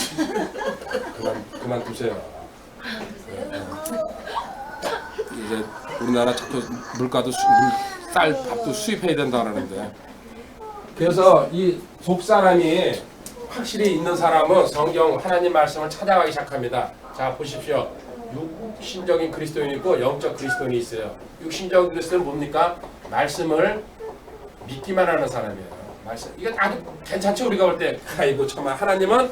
그만 두세요. 이제 우리나라 자꾸 물가도 쌀 밥도 수입해야 된다 그러는데 그래서 이 속사람이 확실히 있는 사람은 성경 하나님 말씀을 찾아가기 시작합니다. 자 보십시오. 육신적인 그리스도인이 있고 영적 그리스도인이 있어요. 육신적인 그리스도는 뭡니까? 말씀을 믿기만 하는 사람이에요. 말씀. 이건 아주 괜찮죠? 우리가 볼 때 아이고 정말 하나님은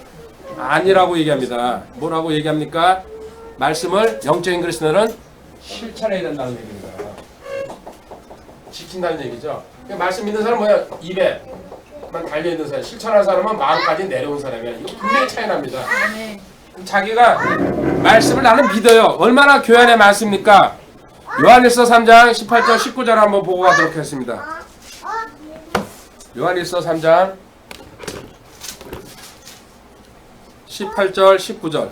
아니라고 얘기합니다. 뭐라고 얘기합니까? 말씀을 영적인 그리스도는 실천해야 된다는 얘기입니다. 지킨다는 얘기죠. 말씀 믿는 사람은 뭐야? 입에만 달려있는 사람. 실천하는 사람은 마음까지 내려온 사람이야. 이거 분명히 차이 납니다. 자기가 말씀을 나는 믿어요. 얼마나 교회 많습니까? 요한일서 3장 18절 19절 한번 보고 가도록 하겠습니다. 요한일서 3장 18절 19절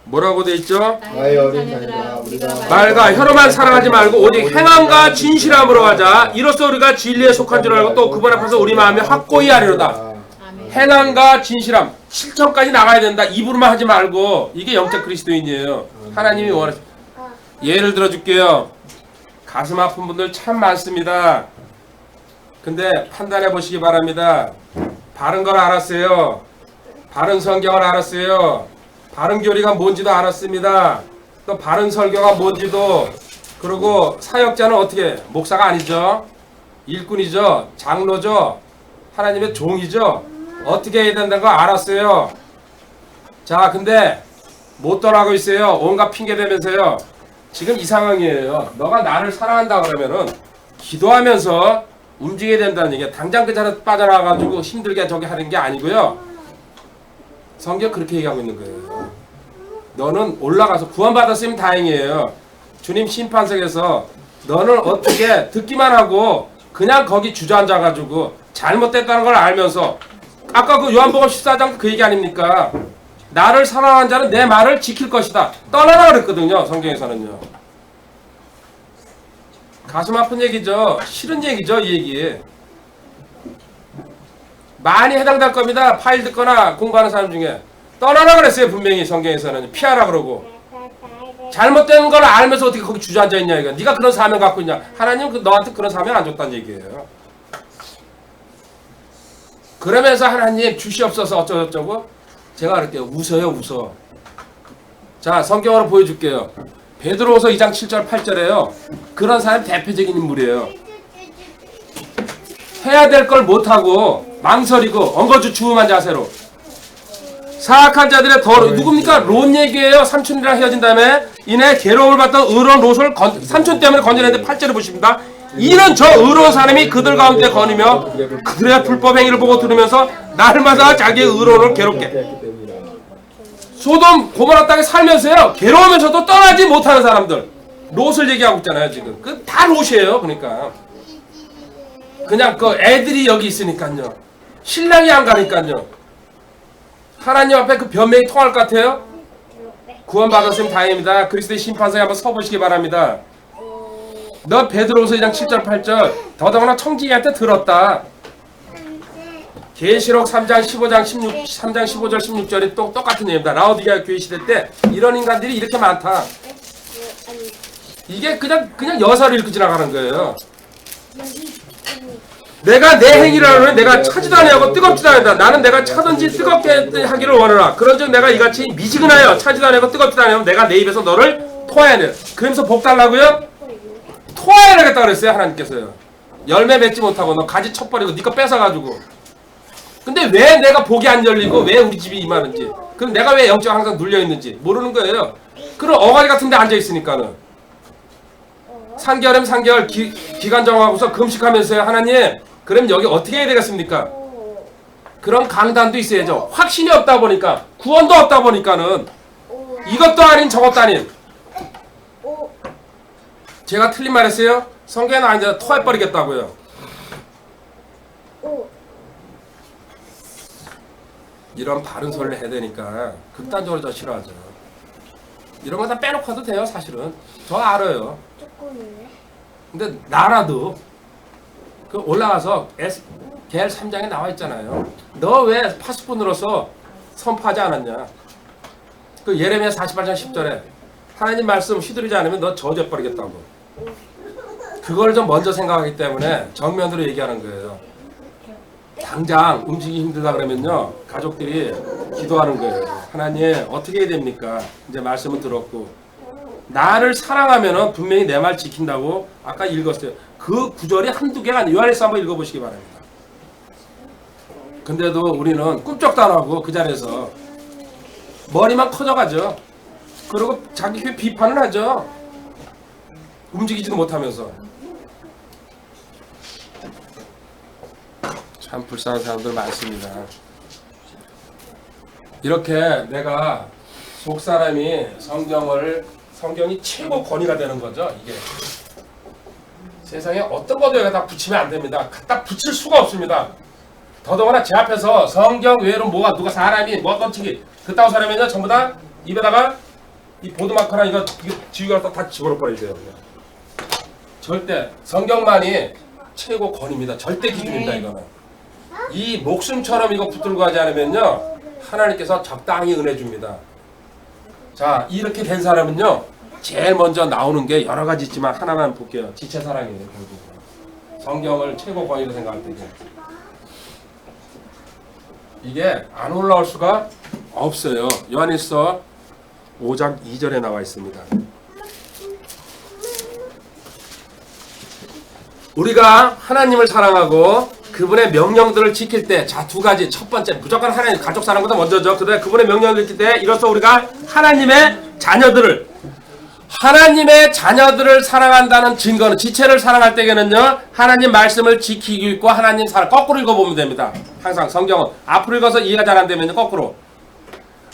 뭐라고 돼 있죠? 나의 어린 자녀들아 우리가 말과 혀로만 사랑하지 말고 오직 행함과 진실함으로 하자. 이로써 우리가 진리에 속한 줄 알고 또 그분 앞에서 우리 마음이 확고히 하리로다. 행함과 진실함 실천까지 나가야 된다. 입으로만 하지 말고 이게 영적 그리스도인이에요. 하나님이 원하시. 예를 들어줄게요. 가슴 아픈 분들 참 많습니다. 근데 판단해 보시기 바랍니다. 바른 걸 알았어요. 바른 성경을 알았어요. 바른 교리가 뭔지도 알았습니다. 또 바른 설교가 뭔지도. 그리고 사역자는 어떻게? 목사가 아니죠. 일꾼이죠. 장로죠. 하나님의 종이죠. 어떻게 해야 된다는 거 알았어요. 자, 근데 못 떠나고 있어요. 온갖 핑계 대면서요. 지금 이 상황이에요. 너가 나를 사랑한다 그러면은 기도하면서 움직여야 된다는 얘기야. 당장 그 자리에 빠져나가가지고 힘들게 저기 하는 게 아니고요. 성경 그렇게 얘기하고 있는 거예요. 너는 올라가서 구원받았으면 다행이에요. 주님 심판석에서 너는 어떻게 듣기만 하고 그냥 거기 주저앉아가지고 잘못됐다는 걸 알면서 아까 그 요한복음 14장 그 얘기 아닙니까? 나를 사랑하는 자는 내 말을 지킬 것이다. 떠나라 그랬거든요. 성경에서는요. 가슴 아픈 얘기죠. 싫은 얘기죠. 이 얘기. 많이 해당될 겁니다. 파일 듣거나 공부하는 사람 중에. 떠나라 그랬어요. 분명히 성경에서는. 피하라 그러고. 잘못된 걸 알면서 어떻게 거기 주저앉아 있냐 이거. 네가 그런 사명 갖고 있냐. 하나님은 너한테 그런 사명 안 줬다는 얘기예요. 그러면서 하나님 주시옵소서 어쩌고저쩌고 제가 그럴게요. 웃어요. 웃어. 자 성경으로 보여줄게요. 베드로후서 2장 7절 8절에요. 그런 사람 대표적인 인물이에요. 해야 될 걸 못하고 망설이고 엉거주춤한 자세로 사악한 자들의 누굽니까? 롯 얘기예요. 삼촌이랑 헤어진 다음에 이내 괴로움을 받던 의로운 롯을 삼촌 때문에 건져냈는데 8절을 보십니다. 이는 저 의로운 사람이 그들 가운데 거니며 그들의 불법 행위를 보고 들으면서 날마다 자기의 의로움을 괴롭게. 소돔 고모라 땅에 살면서요 괴로우면서도 떠나지 못하는 사람들 롯을 얘기하고 있잖아요. 지금 그 다 롯이에요. 그러니까 그냥 그 애들이 여기 있으니까요. 신랑이 안 가니까요. 하나님 앞에 그 변명이 통할 것 같아요? 구원받았으면 다행입니다. 그리스도의 심판서에 한번 서보시기 바랍니다. 너 베드로후서 2장 7절 8절 더더구나 청지기한테 들었다. 계시록 3장 15장 15절 16절이 또 똑같은 얘기입니다. 라오디게아 교회 시대 때 이런 인간들이 이렇게 많다. 이게 그냥 여사로 이렇게 지나가는 거예요. 내가 내 행위를 하려면 내가 차지도 아니하고 뜨겁지도 않는다. 나는 내가 차든지 뜨겁게 하기를 원하라. 그런즉 내가 이같이 미지근하여 차지도 아니하고 뜨겁지도 아니하면 내가 내 입에서 너를 토하여내. 그러면서 복 달라고요? 토하여내겠다 그랬어요. 하나님께서요. 열매 맺지 못하고 너 가지 쳐버리고 네 거 뺏어가지고. 근데 왜 내가 복이 안 열리고 왜 우리 집이 임하는지, 그럼 내가 왜 영적 항상 눌려있는지 모르는 거예요. 그럼 어가리 같은 데 앉아있으니까는 3개월이면 3개월 기간 정하고서 금식하면서요. 하나님 그럼 여기 어떻게 해야 되겠습니까? 그런 강단도 있어야죠. 확신이 없다 보니까 구원도 없다 보니까는 이것도 아닌 저것도 아닌. 제가 틀린 말 했어요? 성경에 나와 있는 토해버리겠다고요. 이런 바른 소리를 해야 되니까 극단적으로 저 싫어하죠. 이런 거 다 빼놓고 해도 돼요. 사실은 저 알아요. 근데 나라도 그 올라가서 계열 3장에 나와 있잖아요. 너 왜 파수꾼으로서 선포하지 않았냐. 그 예레미야 48장 10절에 하나님 말씀 휘두르지 않으면 너 저주해버리겠다고. 그걸 좀 먼저 생각하기 때문에 정면으로 얘기하는 거예요. 당장 움직이기 힘들다 그러면요 가족들이 기도하는 거예요. 하나님 어떻게 해야 됩니까? 이제 말씀을 들었고 나를 사랑하면은 분명히 내 말 지킨다고 아까 읽었어요. 그 구절이 한두 개가 아니에요. 요한에서 한번 읽어보시기 바랍니다. 근데도 우리는 꿈쩍도 안 하고 그 자리에서 머리만 커져가죠. 그리고 자기 회 비판을 하죠. 움직이지도 못하면서. 참 불쌍한 사람들 많습니다. 이렇게 내가 속사람이 성경이 최고 권위가 되는 거죠. 이게 세상에 어떤 것도 여기다 다 붙이면 안 됩니다. 갖다 붙일 수가 없습니다. 더더구나 제 앞에서 성경 외에는 뭐가 누가 사람이 뭐 던치기 그따위 사람이냐 전부 다 입에다가 이 보드마커랑 이거 지우개로 다 집어넣어버려야 돼요. 절대 성경만이 최고 권위입니다. 절대 기준입니다. 이거는 이 목숨처럼 이거 붙들고 가지 않으면요 하나님께서 적당히 은혜 줍니다. 자 이렇게 된 사람은요 제일 먼저 나오는 게 여러 가지 있지만 하나만 볼게요. 지체사랑이에요. 결국 성경을 최고 권위로 생각할 때 이게 안 올라올 수가 없어요. 요한일서 5장 2절에 나와 있습니다. 우리가 하나님을 사랑하고 그분의 명령들을 지킬 때, 자, 두 가지. 첫 번째, 무조건 하나님 가족 사랑보다 먼저죠. 그다음에 그분의 명령을 지킬 때 이로써 우리가 하나님의 자녀들을 사랑한다는 증거는, 지체를 사랑할 때에는요 하나님 말씀을 지키고 있고 하나님 사랑, 거꾸로 읽어보면 됩니다. 항상 성경은 앞으로 읽어서 이해가 잘 안 되면 거꾸로,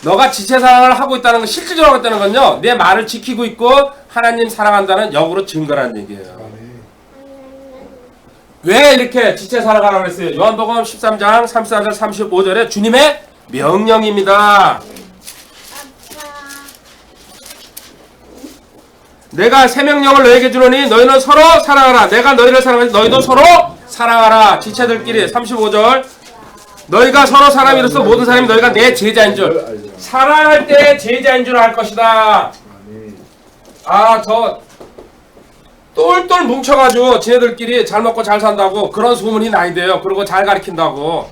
너가 지체 사랑을 하고 있다는 건, 실질적으로 하고 있다는 건요 내 말을 지키고 있고 하나님 사랑한다는 역으로 증거라는 얘기예요. 왜 이렇게 지체 사랑하라고 그랬어요? 요한복음 13장 34절 35절에 주님의 명령입니다. 내가 새 명령을 너에게 주노니 너희는 서로 사랑하라. 내가 너희를 사랑하니 너희도 서로 사랑하라. 지체들끼리 35절 너희가 서로 사람이로서 모든 사람이 너희가 내 제자인 줄, 사랑할 때 제자인 줄 알 것이다. 아, 저 똘똘 뭉쳐가지고 지네들끼리 잘 먹고 잘 산다고 그런 소문이 나이대요. 그리고 잘 가르친다고,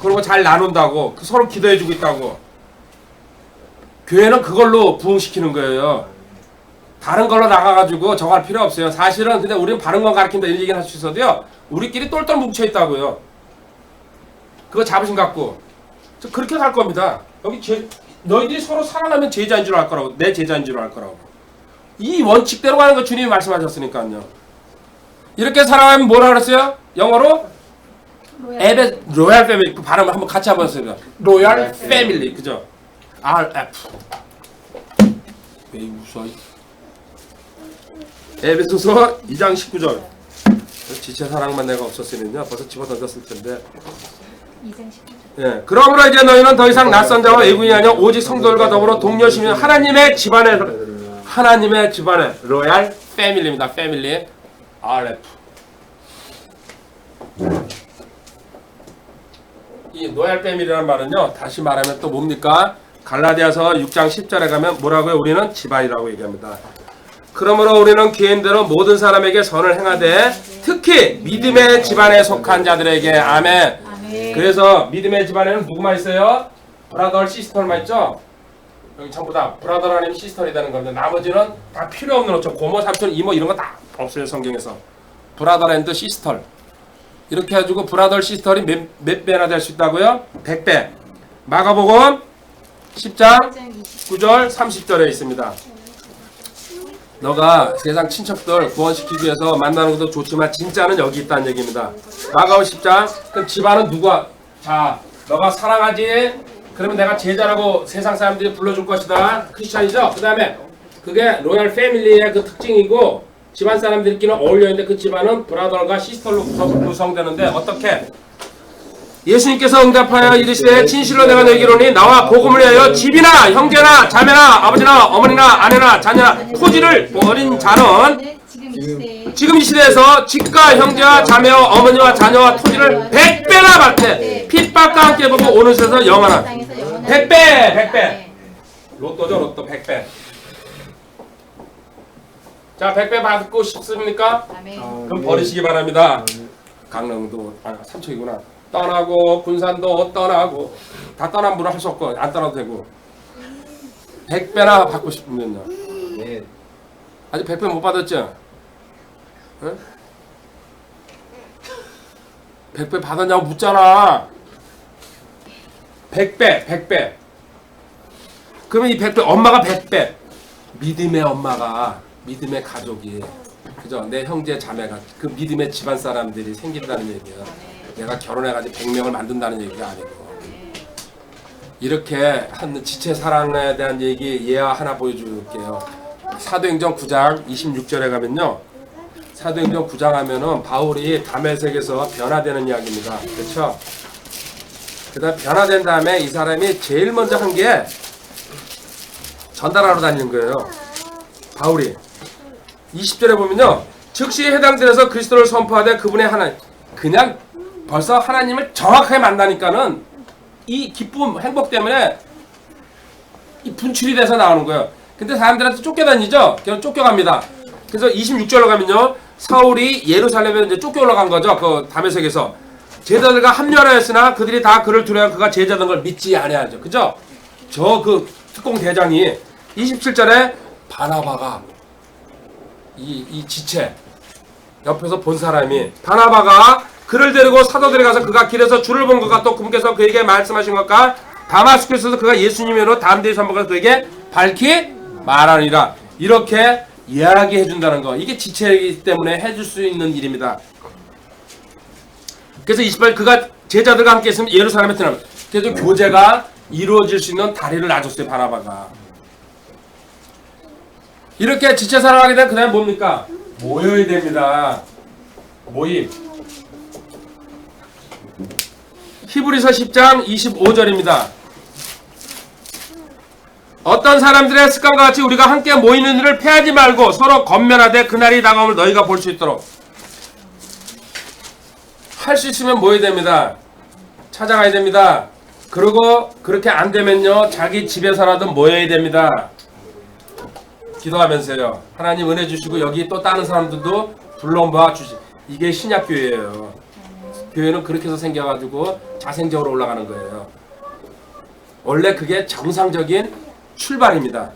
그리고 잘 나눈다고, 서로 기도해주고 있다고. 교회는 그걸로 부흥시키는 거예요. 다른 걸로 나가가지고 저거 할 필요 없어요. 사실은 근데 우리는 바른 건 가르친다 이런 얘기는 할 수 있어도요 우리끼리 똘똘 뭉쳐있다고요. 그거 자부심 갖고 그렇게 갈 겁니다. 여기 너희들이 서로 사랑하면 제자인 줄 알 거라고. 내 제자인 줄 알 거라고. 이 원칙대로 가는 거 주님이 말씀하셨으니까요. 이렇게 살아가면 뭐라 그랬어요? 영어로 로얄 패밀리. 그 발음을 한번 같이 한번 해보세요. 로얄 패밀리. 그죠? RF. 왜 웃어? 에베소서 2장 19절. 지체 사랑만 내가 없었으면요 벌써 집어던졌을 텐데. 2장 19절. 예, 그러므로 이제 너희는 더 이상 낯선 자와 외국인이 아니라 오직 성도들과 더불어 동료시며 하나님의 집안에 로얄 패밀리입니다. 패밀리 RF. 이 로얄 패밀리라는 말은요, 다시 말하면 또 뭡니까? 갈라디아서 6장 10절에 가면 뭐라고요? 우리는 집안이라고 얘기합니다. 그러므로 우리는 기인대로 모든 사람에게 선을 행하되 특히 믿음의 집안에 속한 자들에게 아멘. 아멘. 그래서 믿음의 집안에는 누구만 있어요? 브라더, 시스터만 있죠? 여기 전부 다 브라더 아니면 시스터이 되는 건데 나머지는 다 필요 없는 거죠. 고모, 삼촌, 이모 이런 거 다 없어요. 성경에서. 브라더 앤드 시스터. 이렇게 해가지고 브라더, 시스터이 몇 배나 될 수 있다고요? 100배. 마가복음 10장 9절 30절에 있습니다. 너가 세상 친척들 구원시키기 위해서 만나는 것도 좋지만 진짜는 여기 있다는 얘기입니다. 마가복음 10장. 그럼 집안은 누가? 자, 너가 사랑하지? 그러면 내가 제자라고 세상 사람들이 불러줄 것이다. 크리스찬이죠? 그 다음에 그게 로얄 패밀리의 그 특징이고 집안 사람들끼리 어울려 있는데 그 집안은 브라더가 시스터로 구성되는데 어떻게? 예수님께서 응답하여 이르시되 진실로 내가 너희에게 이르노니 나와 복음을 위하여 집이나 형제나 자매나 아버지나 어머니나 아내나 자녀나 토지를 버린 자는 지금 이 시대에서 집과 형제와 자매와 어머니와 자녀와 토지를 100배나 받되 핍박과 함께 보고 오는 세상에서 영원한 100배 로또죠. 로또 100배. 자, 100배 받고 싶습니까? 그럼 버리시기 바랍니다. 강릉도 삼척이구나. 떠나고 군산도 떠나고 다 떠난 분은 할 수 없고 안 떠나도 되고 100배나 받고 싶으면요. 네. 아직 100배 못 받았죠? 응? 100배 받았냐고 묻잖아. 100배. 그러면 이 100배 엄마가 100배. 믿음의 엄마가 믿음의 가족이 그죠? 내 형제 자매가 그 믿음의 집안 사람들이 생긴다는 얘기예요. 내가 결혼해가지고 100명을 만든다는 얘기가 아니고 이렇게 한 지체 사랑에 대한 얘기 예화 하나 보여줄게요. 사도행전 9장 26절에 가면요. 사도행전 9장 하면은 바울이 다메섹에서 변화되는 이야기입니다. 그렇죠? 그다음 변화된 다음에 이 사람이 제일 먼저 한 게 전달하러 다니는 거예요. 바울이 20절에 보면요. 즉시 해당 들에서 그리스도를 선포하되 그분의 하나님 그냥 벌써 하나님을 정확하게 만나니까는 이 기쁨, 행복 때문에 이 분출이 돼서 나오는 거예요. 근데 사람들한테 쫓겨다니죠? 그냥 쫓겨갑니다. 그래서 26절로 가면요. 사울이 예루살렘에 이제 쫓겨 올라간 거죠. 그 다메섹에서. 제자들과 합류하려 했으나 그들이 다 그를 두려워 그가 제자된 걸 믿지 아니하죠. 그죠? 저 그 특공 대장이 27절에 바나바가 이 지체 옆에서 본 사람이 바나바가 그를 데리고 사도들에 가서 그가 길에서 주를 본 것과 또 그분께서 그에게 말씀하신 것과 다마스쿠스에서 그가 예수님으로 다른 데에 선보가 그에게 밝히 말하니라. 이렇게 이야기해 준다는 거. 이게 지체이기 때문에 해줄 수 있는 일입니다. 그래서 28 그가 제자들과 함께 있으면 예루살렘에 들어가면 그래서 교제가 이루어질 수 있는 다리를 놔줬어요. 바나바가. 이렇게 지체 사랑하게 되면 그 다음에 뭡니까? 모여야 됩니다. 모임. 히브리서 10장 25절입니다. 어떤 사람들의 습관과 같이 우리가 함께 모이는 일을 패하지 말고 서로 권면하되 그날이 다가옴을 너희가 볼 수 있도록 할 수 있으면 모여야 됩니다. 찾아가야 됩니다. 그리고 그렇게 안 되면요 자기 집에서라도 모여야 됩니다. 기도하면서요. 하나님 은혜 주시고 여기 또 다른 사람들도 불러모아 주시. 이게 신약교회예요. 교회는 그렇게 해서 생겨가지고 자생적으로 올라가는 거예요. 원래 그게 정상적인 출발입니다.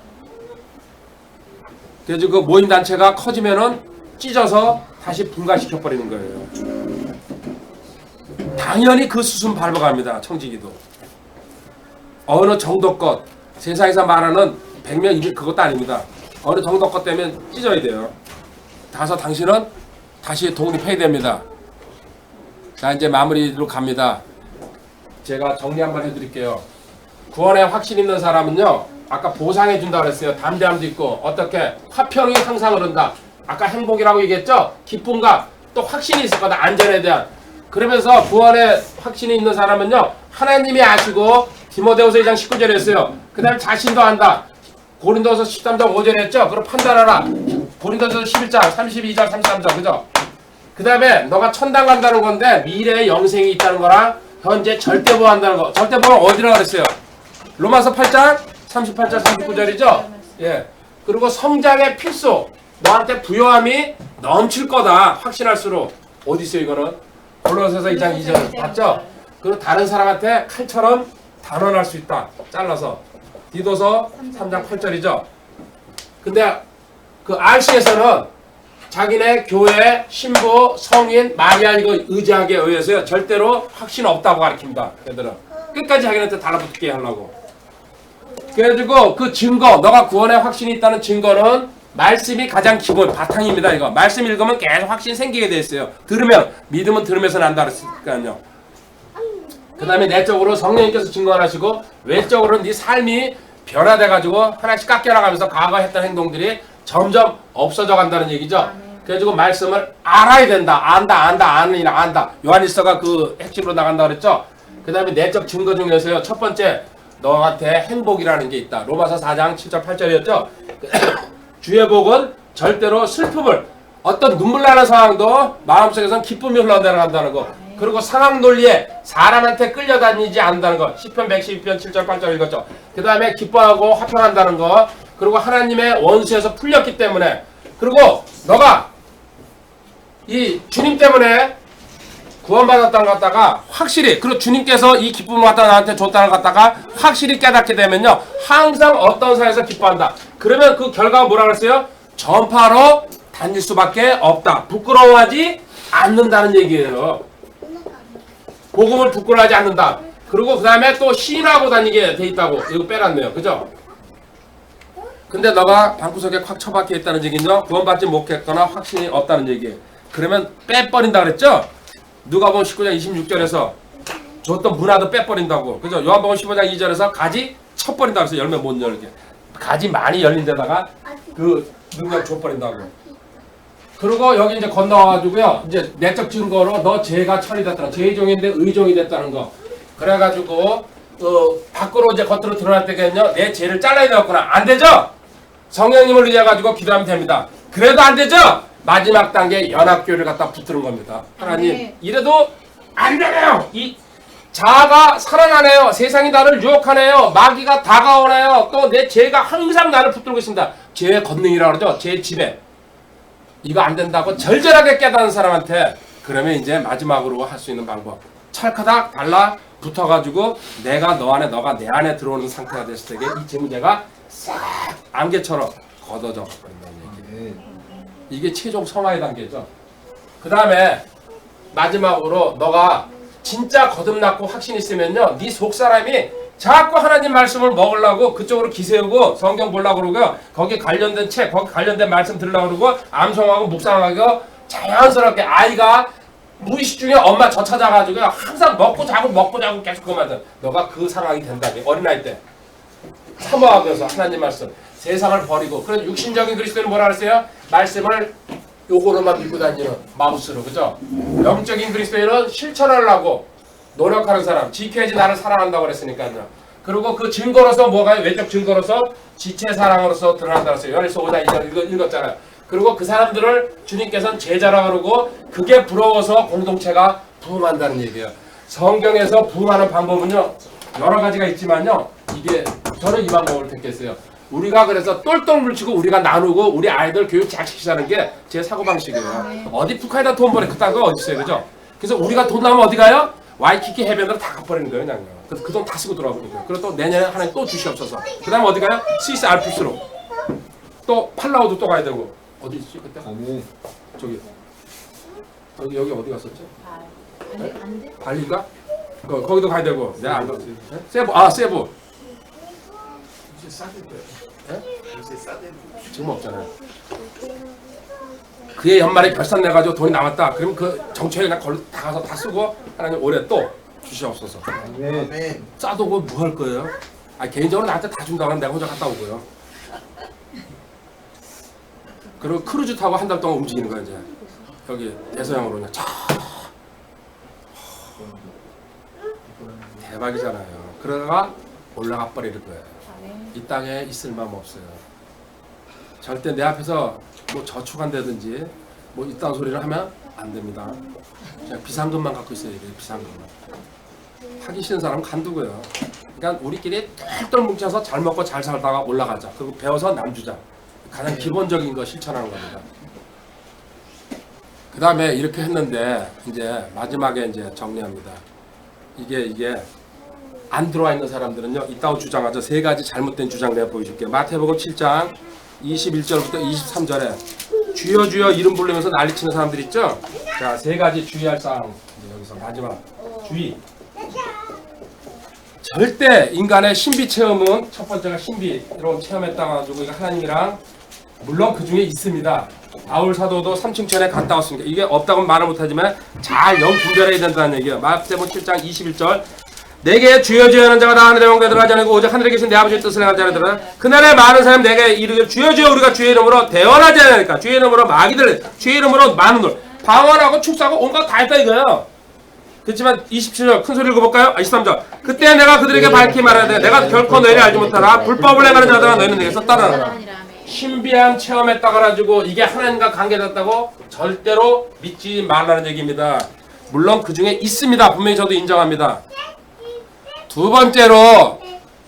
그래서 그 모임단체가 커지면은 찢어서 다시 분가시켜버리는 거예요. 당연히 그 수순 밟아갑니다. 청지기도. 어느 정도껏 세상에서 말하는 100명 이미 그것도 아닙니다. 어느 정도껏 되면 찢어야 돼요. 가서 당신은 다시 독립해야 됩니다. 자, 이제 마무리로 갑니다. 제가 정리 한번 해드릴게요. 구원에 확신 있는 사람은요, 아까 보상해 준다 그랬어요. 담대함도 있고, 어떻게 화평이 항상 흐른다. 아까 행복이라고 얘기했죠. 기쁨과 또 확신이 있을 거다. 안전에 대한. 그러면서 구원에 확신이 있는 사람은요, 하나님이 아시고 디모데후서 2장 19절에 했어요. 그 다음에 자신도 안다. 고린도서 13장 5절에 했죠. 그럼 판단하라. 고린도서 11장 32장 33장 그죠? 그 다음에 너가 천당 간다는 건데 미래의 영생이 있다는 거랑 현재 절대보호한다는 거. 절대보호는 어디라고 그랬어요? 로마서 8장 38절 39절이죠. 예. 그리고 성장의 필수. 너한테 부요함이 넘칠 거다. 확신할수록. 어디 있어요 이거는? 골로새서 2장 2절 봤죠? 그리고 다른 사람한테 칼처럼 단언할 수 있다. 잘라서. 디도서 3장 8절이죠. 근데 그 RC에서는 자기네 교회 신부 성인 마리아 이거 의지하기에 의해서요 절대로 확신 없다고 가르칩니다. 얘들은 끝까지 자기네한테 달라붙게 하려고. 그래가지고 그 증거, 너가 구원에 확신이 있다는 증거는 말씀이 가장 기본 바탕입니다. 이거 말씀 읽으면 계속 확신 생기게 돼 있어요. 들으면 믿음은 들으면서 난다 그랬으니까요. 그 다음에 내적으로 성령님께서 증거하시고 외적으로는 네 삶이 변화돼가지고 하나씩 깎여나가면서 과거 했던 행동들이 점점 없어져 간다는 얘기죠. 그래가지고 말씀을 알아야 된다. 아느니라 안다. 요한일서가 그 핵심으로 나간다 그랬죠. 그 다음에 내적 증거 중에서요. 첫 번째 너한테 행복이라는 게 있다. 로마서 4장 7절 8절이었죠. 주의 복은 절대로 슬픔을 어떤 눈물 나는 상황도 마음속에선 기쁨이 흘러내려간다는 거. 그리고 상황 논리에 사람한테 끌려다니지 않는다는 거. 시편 112편 7절 8절 읽었죠. 그 다음에 기뻐하고 화평한다는 거. 그리고 하나님의 원수에서 풀렸기 때문에. 그리고 너가 이 주님 때문에 구원받았다는 것 갖다가 확실히, 그리고 주님께서 이 기쁨을 갖다 나한테 줬다는 것 갖다가 확실히 깨닫게 되면요 항상 어떤 사회에서 기뻐한다. 그러면 그 결과가 뭐라 그랬어요? 전파로 다닐 수밖에 없다. 부끄러워하지 않는다는 얘기예요. 복음을 부끄러워하지 않는다. 그리고 그 다음에 또 시인하고 다니게 돼 있다고. 이거 빼놨네요. 그죠? 근데 너가 방구석에 콱 처박혀 있다는 얘기는요 구원받지 못했거나 확신이 없다는 얘기예요. 그러면 빼버린다 그랬죠? 누가복음 19장 26절에서 줬던 문화도 빼버린다고. 그죠? 요한복음 15장 2절에서 가지 쳐버린다 그래서 열매 못 열게. 가지 많이 열린 데다가 그 능력 줘버린다고. 그리고 여기 이제 건너와가지고요. 이제 내적 증거로 너 죄가 처리됐다는, 죄종인데 의종이 됐다는 거. 그래가지고 밖으로 이제 겉으로 드러날 때겠냐 내 죄를 잘라야 되겠구나. 안 되죠? 성령님을 의해가지고 기도하면 됩니다. 그래도 안 되죠? 마지막 단계 연합교회를 갖다 붙드는 겁니다. 하나님 네. 이래도 안 되네요. 이 자아가 살아나네요. 세상이 나를 유혹하네요. 마귀가 다가오네요. 또 내 죄가 항상 나를 붙들고 있습니다. 죄의 권능이라고 그러죠. 죄의 지배. 이거 안 된다고 절절하게 깨닫는 사람한테 그러면 이제 마지막으로 할 수 있는 방법. 찰카닥 달라 붙어가지고 내가 너 안에 너가 내 안에 들어오는 상태가 됐을 때 이 문제가 싹 안개처럼 걷어져 버린다는 얘기예요. 이게 최종 성화의 단계죠. 그 다음에 마지막으로 너가 진짜 거듭났고 확신 있으면요 네 속사람이 자꾸 하나님 말씀을 먹으려고 그쪽으로 기세우고 성경 보려고 그러고요 거기 관련된 책 거기 관련된 말씀 들으려고 그러고 암송하고 묵상하고 자연스럽게 아이가 무의식 중에 엄마 저 찾아가지고 항상 먹고 자고 계속 그것만 해. 너가 그 상황이 된다니 어린아이 때 사모하면서 하나님 말씀 세상을 버리고. 그래서 육신적인 그리스도는 뭐라 그랬어요? 말씀을 요거로만 믿고 다니는 마우스로. 그죠? 영적인 그리스도인은 실천하려고 노력하는 사람. 지켜야지 나를 사랑한다고 그랬으니까요. 그리고 그 증거로서 뭐가요? 외적 증거로서 지체 사랑으로서 드러난다고 했어요. 요한일서 5장 2절 읽었잖아요. 그리고 그 사람들을 주님께서는 제자라고 그러고 그게 부러워서 공동체가 부흥한다는 얘기예요. 성경에서 부흥하는 방법은요 여러 가지가 있지만요 이게 저는 이 방법을 택했어요. 우리가 그래서 똘똘 뭉치고 우리가 나누고 우리 아이들 교육 잘 시키자는 게 제 사고방식이에요. 어디 북한에다 돈 버려 그딴 거 어디 있어요. 그죠? 그래서 우리가 돈 나오면 어디 가요? 와이키키 해변으로 다 갚아버리는 거예요. 그냥. 그래서 그 돈 다 쓰고 돌아오는 거예요. 그리고 또 내년에 하나님 또 주시옵소서. 그 다음에 어디 가요? 스위스 알프스로. 또 팔라우도 또 가야 되고. 어디 있지 그때? 저기 여기 어디 갔었죠? 안 돼? 발리인가? 거기도 가야 되고. 내가 안 갔어요. 세부. 아 세부. 이제 싸들 거예요. 예? 이제 싸들. 지금 없잖아요. 그의 연말에 결산 내가지고 돈이 남았다. 그럼 그 정처에 그냥 걸로 다 가서 다 쓰고 하나님 올해 또 주시옵소서. 아멘. 싸도 뭐 할 거예요? 아 개인적으로 나한테 다 준다고 하면 내가 혼자 갔다 오고요. 그리고 크루즈 타고 한 달 동안 움직이는 거야 이제. 여기 대서양으로 그냥 차. 대박이잖아요. 그러다가 올라가 버릴 거예요. 이 땅에 있을 마음 없어요. 절대 내 앞에서 뭐 저축한다든지 뭐 이딴 소리를 하면 안 됩니다. 그냥 비상금만 갖고 있어야 돼요. 비상금만. 하기 싫은 사람은 간두고요. 그러니까 우리끼리 똘똘 뭉쳐서 잘 먹고 잘 살다가 올라가자. 그리고 배워서 남주자. 가장 기본적인 거 실천하는 겁니다. 그 다음에 이렇게 했는데 이제 마지막에 이제 정리합니다. 이게 안 들어와 있는 사람들은요. 이따가 주장하죠. 세 가지 잘못된 주장 내가 보여줄게요. 마태복음 7장 21절부터 23절에 주여 주여 이름 부르면서 난리치는 사람들 있죠. 자, 세 가지 주의할 사항. 이제 여기서 마지막 주의. 절대 인간의 신비 체험은 첫 번째가 신비로 체험했다고 가지고 이거 하나님이랑 물론 그 중에 있습니다. 바울 사도도 삼층천에 갔다 왔습니다. 이게 없다고는 말을 못하지만 잘 영 분별해야 된다는 얘기예요. 마태복음 7장 21절 내게 주여 주여 하는 자가 다 하늘의 왕국에 들어가지 않고 오직 하늘에 계신 내 아버지의 뜻을 행하지 않으더라. 그날에 많은 사람 내게 이르기를 주여 주여 우리가 주의 이름으로 대언하지 않으니까 주의 이름으로 마귀들 주의 이름으로 많은 들 방언하고 축사하고 온갖 다 했다 이거예요. 그렇지만 27절 큰 소리 읽어볼까요? 23절 그때 내가 그들에게 밝히 말해야 돼. 내가 결코 너희를 알지 못하라. 불법을 행하는 자들아 너희는 내게서 따르라. 신비한 체험했다 가지고 이게 하나님과 관계됐다고 절대로 믿지 말라는 얘기입니다. 물론 그 중에 있습니다. 분명히 저도 인정합니다. 두 번째로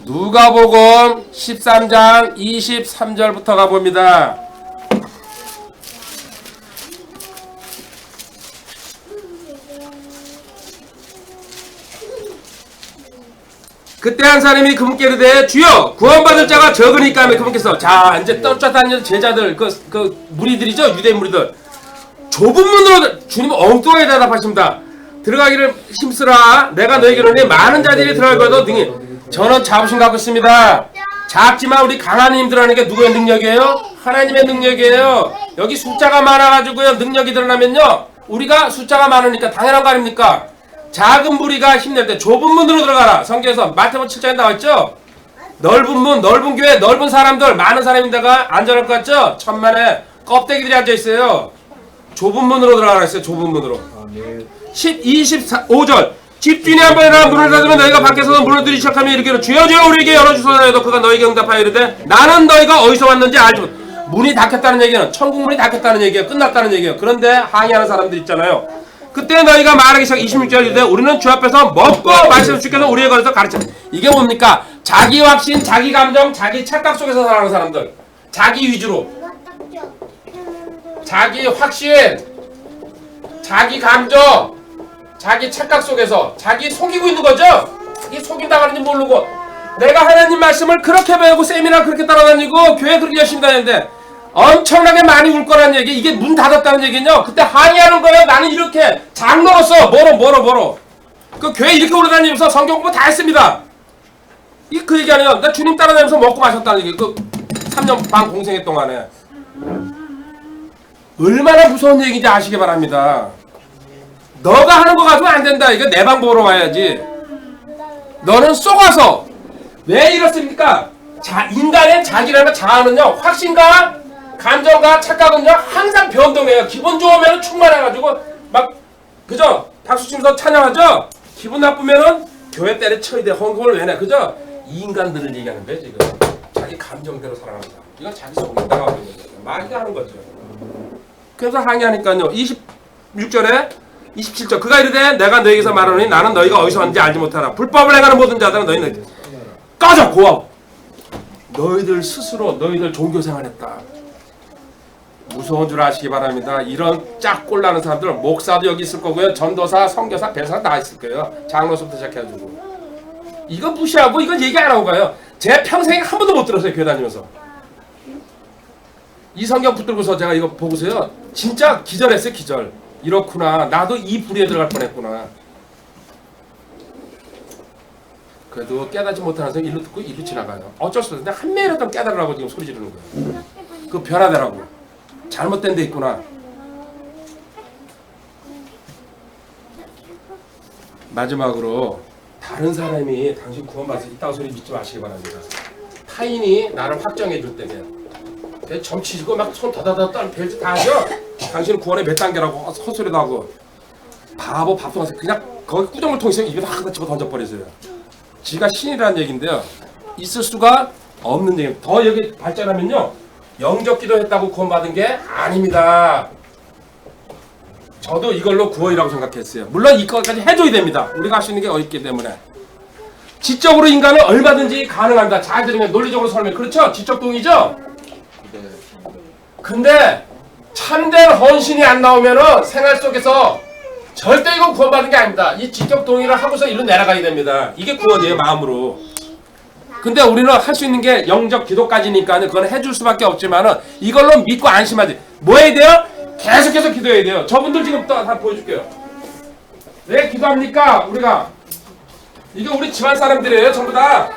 누가복음 13장 23절부터 가봅니다. 그때 한 사람이 그분께 이르되 주여 구원받을 자가 적으니까 하며 그분께서 자 이제 쫓아다니는 제자들 그 무리들이죠. 유대 무리들 좁은 문으로 주님 엉뚱하게 대답하십니다. 들어가기를 힘쓰라. 내가 너에게 이르노니 많은 자들이 들어갈 거도 등이 저는 자부심 갖고 있습니다. 작지만 우리 강한 힘 들어가는 게 누구의 능력이에요? 하나님의 능력이에요. 여기 숫자가 많아가지고요 능력이 드러나면요 우리가 숫자가 많으니까 당연한 거 아닙니까? 작은 무리가 힘낼 때 좁은 문으로 들어가라. 성경에서 마태복음 7장에 나와있죠. 넓은 문, 넓은 교회, 넓은 사람들, 많은 사람인데가 안전할 것 같죠? 천만에 껍데기들이 앉아있어요. 좁은 문으로 들어가라 했어요. 좁은 문으로. 25절 집주인이 한 번 일어나 문을 닫으면 너희가 밖에서 문을 들이기 시작하면 이르기를 주여 주여 우리에게 열어주소서 해도 그가 너희에게 응답하여 이르되 나는 너희가 어디서 왔는지 알지 못. 문이 닫혔다는 얘기는 천국 문이 닫혔다는 얘기예요. 끝났다는 얘기예요. 그런데 항의하는 사람들 있잖아요. 그때 너희가 말하기 시작 26절 이르되 우리는 주 앞에서 먹고 마시는 주께서 우리에 관해서 가르쳐. 이게 뭡니까? 자기 확신, 자기 감정, 자기 착각 속에서 살아가는 사람들. 자기 위주로. 자기 확신, 자기 감정, 자기 착각 속에서 자기 속이고 있는 거죠. 자기 속인다가는지 모르고 내가 하나님 말씀을 그렇게 배우고 세미나 그렇게 따라다니고 교회 그렇게 열심히 다니는데 엄청나게 많이 울 거라는 얘기. 이게 문 닫았다는 얘기는요 그때 항의하는 거예요. 나는 이렇게 장로로서 뭐로 그 교회 이렇게 오래 다니면서 성경 공부 다 했습니다. 그 얘기 아니에요. 나 주님 따라다니면서 먹고 마셨다는 얘기. 그 3년 반 공생회 동안에 얼마나 무서운 얘기인지 아시기 바랍니다. 너가 하는 거 가지고 안 된다. 이거 내 방법으로 와야지. 너는 쏘가서 왜 이렇습니까? 인간의 자기라는 자아는요 확신과 감정과 착각은요 항상 변동해요. 기분 좋으면 충만해가지고 막 그죠? 박수 치면서 찬양하죠? 기분 나쁘면은 교회 때려쳐야 돼. 헌금을 왜 내? 그죠? 이 인간들을 얘기하는 거예요 지금. 자기 감정대로 살아가는 사람. 이건 자기 속에 나가고 있는 거죠. 마귀가 하는 거죠. 그래서 항의하니까요 26절에 27절 그가 이르되 내가 너희에게서 말하노니 나는 너희가 어디서 왔는지 알지 못하라. 불법을 행하는 모든 자들은 너희는 꺼져 고아오. 너희들 스스로 너희들 종교생활했다. 무서운 줄 아시기 바랍니다. 이런 짝꼴 나는 사람들 목사도 여기 있을 거고요. 전도사, 선교사, 배사 다 있을 거예요. 장로서부터 시작해가지고 이거 무시하고 이거 얘기 안 하고 가요. 제 평생에 한 번도 못 들었어요. 교회 다니면서. 이 성경 붙들고서 제가 이거 보고서요 진짜 기절했어요. 기절. 이렇구나. 나도 이 불에 들어갈 뻔했구나. 그래도 깨닫지 못하는 사람이 일로 듣고 일로 지나가요. 어쩔 수 없어. 근데 한 명이라도 깨달으라고 지금 소리 지르는 거예요. 그 변화되라고. 잘못된 데 있구나. 마지막으로 다른 사람이 당신 구원받아서 있다고 소리 믿지 마시기 바랍니다. 타인이 나를 확정해 줄 때게 점치고 막 손 더다다 떨 별짓 다 하죠. 당신은 구원의 몇 단계라고 헛소리도 하고 바보 밥통에서 그냥 거기 꾸정물 통해서 입에 확 집어 던져버리세요. 지가 신이라는 얘기인데요. 있을 수가 없는 얘기. 더 여기 발전하면요. 영적 기도했다고 구원받은 게 아닙니다. 저도 이걸로 구원이라고 생각했어요. 물론 이것까지 해줘야 됩니다. 우리가 할 수 있는 게 어딨기 때문에. 지적으로 인간은 얼마든지 가능합니다. 잘 들으면 논리적으로 설명. 그렇죠? 지적 동의죠? 네. 근데 참된 헌신이 안 나오면은 생활 속에서 절대 이건 구원받은 게 아닙니다. 이 지적 동의를 하고서 일로 내려가야 됩니다. 이게 구원이에요, 마음으로. 근데 우리는 할 수 있는 게 영적 기도까지니까 그건 해줄 수밖에 없지만은 이걸로 믿고 안심하지. 뭐 해야 돼요? 계속해서 기도해야 돼요. 저분들 지금 다 보여줄게요. 왜 기도합니까? 우리가 이거 우리 집안 사람들이에요, 전부 다.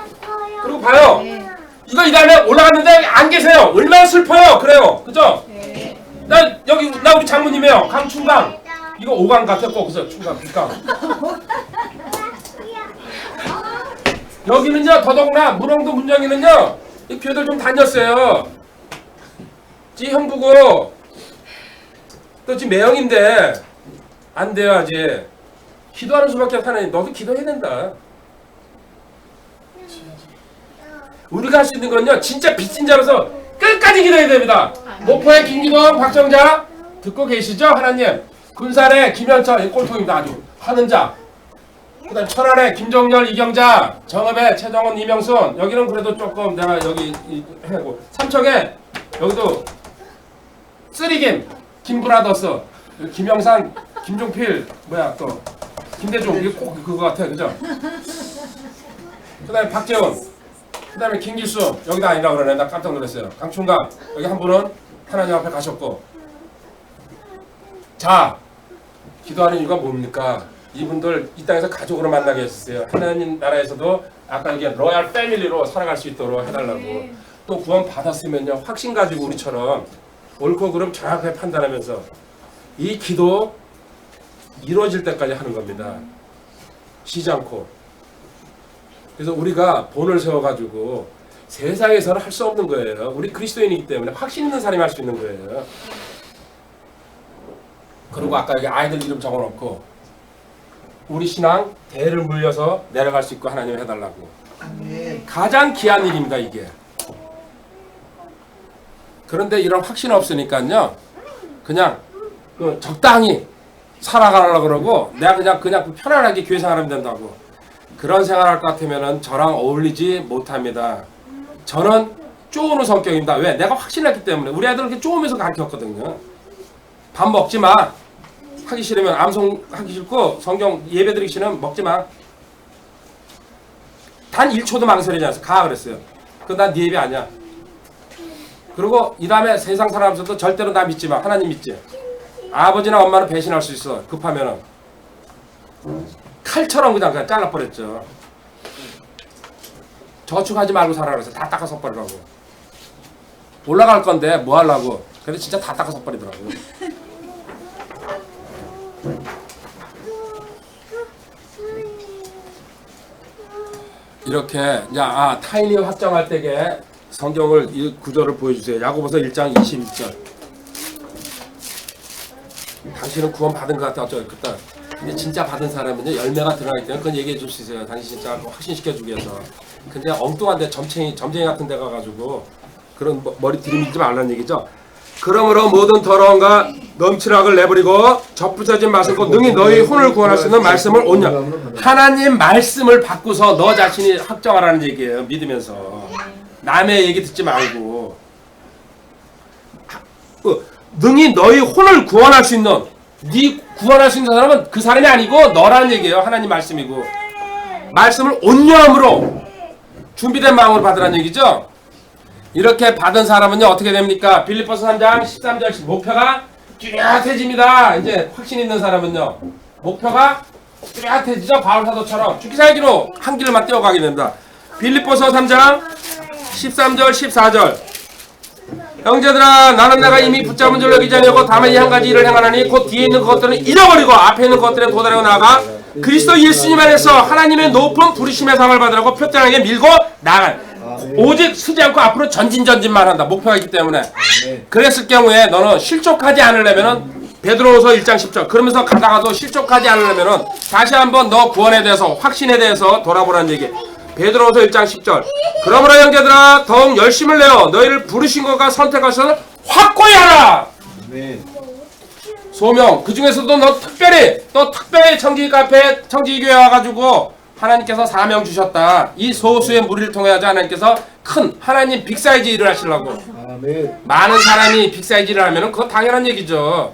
그리고 봐요. 이거 이 다음에 올라갔는데 안 계세요. 얼마나 슬퍼요. 그래요, 그죠? 나 우리 장모님이에요. 강충강. 이거 5강 같아. 거기서 충강, 6강. 여기는요, 더더구나 문흥도 문정이는요, 이 교회들 좀 다녔어요. 지 형부고 또 지금 매형인데 안 돼요. 아직 기도하는 수밖에 없다니. 너도 기도해야 된다. 우리가 할 수 있는 건요, 진짜 빚진 자로서 끝까지 기도해야 됩니다. 목포의 김기동 박정자 듣고 계시죠? 하나님. 군산의 김현철 꼴통입니다. 아주 하는 자. 그 다음 천안의 김정열 이경자, 정읍의 최정원 이명순. 여기는 그래도 조금 내가 여기 해고. 삼척에 여기도 쓰리김 김브라더스, 김영산, 김종필, 뭐야 또 김대중. 이게 꼭 그거 같아, 그죠? 그 다음에 박재훈, 그 다음에 김길수. 여기도 아니라 그러네. 나 깜짝 놀랐어요. 강충강. 여기 한 분은 하나님 앞에 가셨고. 자, 기도하는 이유가 뭡니까? 이분들 이 땅에서 가족으로 만나게 했었어요. 하나님 나라에서도 아까 여기 로얄 패밀리로 살아갈 수 있도록 해달라고. 또 구원 받았으면요, 확신 가지고 우리처럼 옳고 그름 정확하게 판단하면서 이 기도 이루어질 때까지 하는 겁니다. 쉬지 않고. 그래서 우리가 본을 세워가지고 세상에서는 할 수 없는 거예요. 우리 그리스도인이기 때문에 확신 있는 사람이 할 수 있는 거예요. 그리고 아까 여기 아이들 이름 적어놓고 우리 신앙 대를 물려서 내려갈 수 있고 하나님 해달라고. 아멘. 가장 귀한 일입니다, 이게. 그런데 이런 확신 없으니까요, 그냥 적당히 살아가려고 그러고 내가 그냥 편안하게 교회 생활하면 된다고. 그런 생활할 것 같으면은 저랑 어울리지 못합니다. 저는 쪼우는 성격입니다. 왜? 내가 확신했기 때문에. 우리 애들 이렇게 쪼우면서 가르쳤거든요. 밥 먹지 마. 하기 싫으면 암송 하기 싫고 성경 예배 드리기 싫으면 먹지 마. 단 1초도 망설이지 않았어. 가 그랬어요. 그건 난 네 예배 아니야. 그리고 이 다음에 세상 살아가면서도 절대로 나 믿지 마. 하나님 믿지. 아버지나 엄마는 배신할 수 있어. 급하면은. 칼처럼 그냥 잘라버렸죠. 저축하지 말고 살아라 그래서 다 닦아서 버리라고. 올라갈 건데 뭐 하려고. 근데 진짜 다 닦아서 버리더라고요. 이렇게 타인이 확정할 때에 성경을 이 구절을 보여주세요. 야고보서 1장 21절. 당신은 구원 받은 것 같아. 어쩌고 그때. 근데 진짜 받은 사람은요, 열매가 드러나기 때문에 그건 얘기해 줄 수 있어요. 당신 진짜 확신시켜 주기 위해서. 근데 엉뚱한데 점쟁이 같은 데 가가지고 그런 머리 들이밀지 말라는 얘기죠. 그러므로 모든 더러움과 넘치락을 내버리고 접붙여진 말씀과 능히 너희 혼을 구원할 수 있는 말씀을 온유. 하나님 말씀을 바꾸서 너 자신이 확정하라는 얘기예요. 믿으면서. 남의 얘기 듣지 말고. 능히 너희 혼을 구원할 수 있는, 네 구원할 수 있는 사람은 그 사람이 아니고 너라는 얘기예요. 하나님 말씀이고. 말씀을 온유함으로 준비된 마음으로 받으라는 얘기죠. 이렇게 받은 사람은요, 어떻게 됩니까? 빌립보서 3장 13절 목표가 뚜렷해집니다. 이제 확신 있는 사람은요, 목표가 뚜렷해지죠. 바울 사도처럼 죽기 살기로 한 길만 뛰어가게 된다. 빌립보서 3장 13절 14절 형제들아 나는 내가 이미 붙잡은 줄 여기지 아니하고 다만 이 한 가지 일을 행하나니 곧 뒤에 있는 것들은 잊어버리고 앞에 있는 것들에 도달하고 나아가 그리스도 예수님 안에서 하나님의 높은 부르심의 상을 받으라고 표단하게 밀고 나간 오직 서지 않고 앞으로 전진만 한다. 목표가 있기 때문에 그랬을 경우에 너는 실족하지 않으려면은 베드로후서 1장 10절 그러면서 가다가도 실족하지 않으려면은 다시 한번 너 구원에 대해서 확신에 대해서 돌아보라는 얘기. 베드로후서 1장 10절 그러므로 형제들아 더욱 열심을 내어 너희를 부르신 것과 선택하셔서 확고히 하라. 소명 그 중에서도 너 특별히 청지기 카페 청지기교회 와가지고 하나님께서 사명 주셨다. 이 소수의 무리를 통해 하나님께서 큰 하나님 빅사이즈 일을 하시려고. 많은 사람이 빅사이즈 일을 하면 그건 당연한 얘기죠.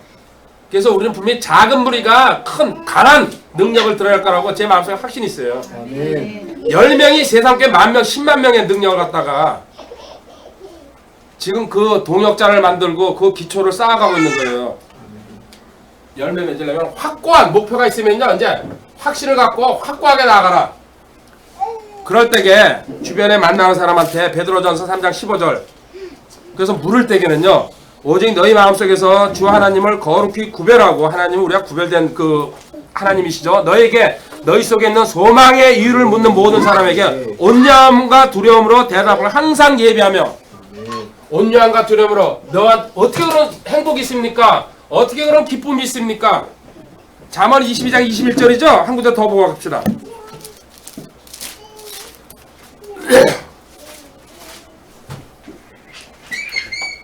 그래서 우리는 분명히 작은 무리가 큰 강한 능력을 드러낼 거라고 제 마음속에 확신이 있어요. 10명이 세상께 10,000명 10만 명의 능력을 갖다가 지금 그 동역자를 만들고 그 기초를 쌓아가고 있는 거예요. 열매 맺으려면 확고한 목표가 있으면요 이제 확신을 갖고 확고하게 나아가라. 그럴 때에 주변에 만나는 사람한테 베드로전서 3장 15절 그래서 물을 때에는요 오직 너희 마음속에서 주 하나님을 거룩히 구별하고 하나님은 우리가 구별된 그 하나님이시죠. 너희 속에 있는 소망의 이유를 묻는 모든 사람에게 온유함과 두려움으로 대답을 항상 예비하며 온유함과 두려움으로 너와 어떻게 그런 행복이 있습니까? 어떻게 그런 기쁨이 있습니까? 잠언 22장 21절이죠? 한 구절 더 보고 갑시다.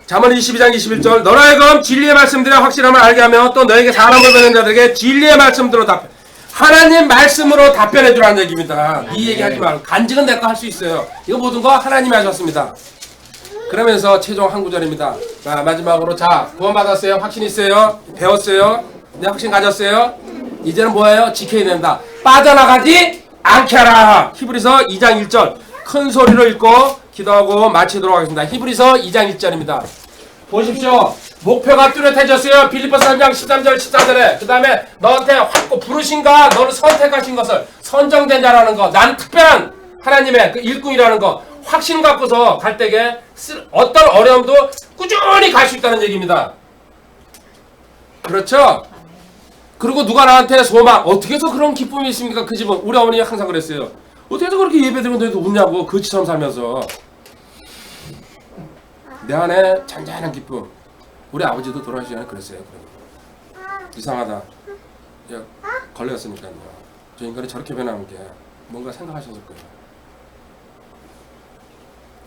잠언 22장 21절 너로 하여금 진리의 말씀들의 확실함을 알게 하며 또 너에게 사람을 보낸 자들에게 진리의 말씀대로 답변 하나님 말씀으로 답변해 주라는 얘기입니다. 이 얘기하지 말고 간직은 내가 할 수 있어요. 이거 모든 거 하나님이 하셨습니다. 그러면서 최종 한 구절입니다. 자, 마지막으로 자 구원 받았어요? 확신 있어요? 배웠어요? 내 확신 가졌어요? 이제는 뭐예요? 지켜야 된다. 빠져나가지 않게 하라. 히브리서 2장 1절 큰 소리로 읽고 기도하고 마치도록 하겠습니다. 히브리서 2장 1절입니다. 보십시오. 목표가 뚜렷해졌어요. 빌립보서 3장 13절 14절에 그 다음에 너한테 확고 부르신가 너를 선택하신 것을 선정된 자라는 거 나는 특별한 하나님의 그 일꾼이라는 거 확신 갖고서 갈 때에 어떤 어려움도 꾸준히 갈 수 있다는 얘기입니다. 그렇죠? 그리고 누가 나한테 소망 어떻게 해서 그런 기쁨이 있습니까? 그 집은 우리 어머니가 항상 그랬어요. 어떻게 해서 그렇게 예배드리면 너희도 웃냐고 거지처럼 살면서 내 안에 잔잔한 기쁨. 우리 아버지도 돌아가시기 전에 그랬어요. 이상하다. 야, 걸렸으니까요. 저 인간이 저렇게 변하는 게 뭔가 생각하셨을 거예요.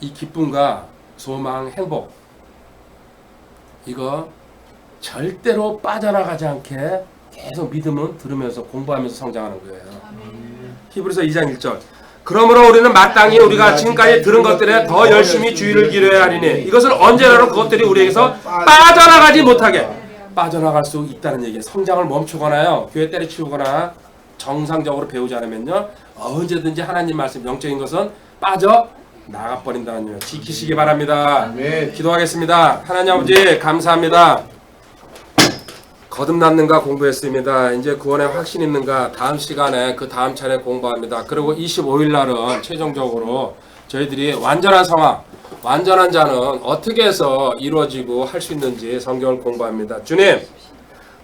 이 기쁨과 소망, 행복 이거 절대로 빠져나가지 않게 계속 믿음은 들으면서 공부하면서 성장하는 거예요. 히브리서 2장 1절 그러므로 우리는 마땅히 우리가 지금까지 들은 것들에 더 열심히 주의를 기울여야 하리니 이것은 언제라도 그것들이 우리에게서 빠져나가지 못하게 빠져나갈 수 있다는 얘기예요. 성장을 멈추거나요 교회 때려치우거나 정상적으로 배우지 않으면요 언제든지 하나님 말씀 영적인 것은 빠져나가버린다는 얘기예요. 지키시기 바랍니다. 기도하겠습니다. 하나님 아버지 감사합니다. 거듭났는가 공부했습니다. 이제 구원에 확신 있는가 다음 시간에 그 다음 차례 공부합니다. 그리고 25일 날은 최종적으로 저희들이 완전한 상황, 완전한 자는 어떻게 해서 이루어지고 할 수 있는지 성경을 공부합니다. 주님,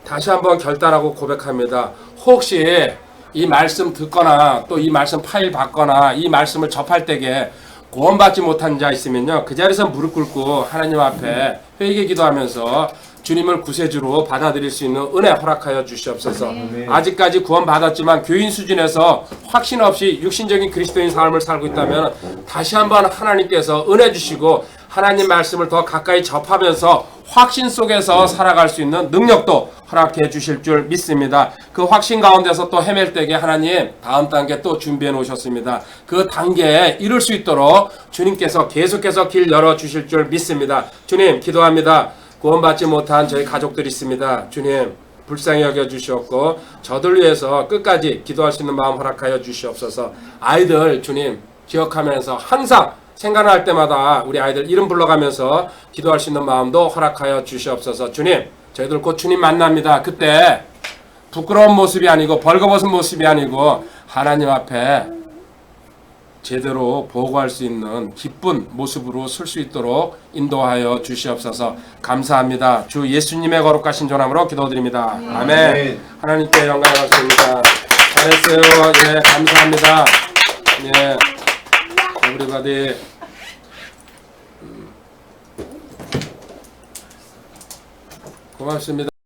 다시 한번 결단하고 고백합니다. 혹시 이 말씀 듣거나 또 이 말씀 파일 받거나 이 말씀을 접할 때에 구원받지 못한 자 있으면요. 그 자리에서 무릎 꿇고 하나님 앞에 회개 기도하면서 주님을 구세주로 받아들일 수 있는 은혜 허락하여 주시옵소서. 아직까지 구원받았지만 교인 수준에서 확신 없이 육신적인 그리스도인 삶을 살고 있다면 다시 한번 하나님께서 은혜 주시고 하나님 말씀을 더 가까이 접하면서 확신 속에서 살아갈 수 있는 능력도 허락해 주실 줄 믿습니다. 그 확신 가운데서 또 헤맬 때에 하나님 다음 단계 또 준비해 놓으셨습니다. 그 단계에 이룰 수 있도록 주님께서 계속해서 길 열어 주실 줄 믿습니다. 주님 기도합니다. 구원받지 못한 저희 가족들이 있습니다. 주님 불쌍히 여겨 주시옵고 저들 위해서 끝까지 기도할 수 있는 마음 허락하여 주시옵소서. 아이들 주님 기억하면서 항상 생각날 때마다 우리 아이들 이름 불러가면서 기도할 수 있는 마음도 허락하여 주시옵소서. 주님 저희들 곧 주님 만납니다. 그때 부끄러운 모습이 아니고 벌거벗은 모습이 아니고 하나님 앞에 제대로 보고할 수 있는 기쁜 모습으로 설 수 있도록 인도하여 주시옵소서. 감사합니다. 주 예수님의 거룩하신 전함으로 기도드립니다. 아멘. 하나님께 영광을 받습니다. 잘했어요. 예, 감사합니다. 예, everybody. 고맙습니다.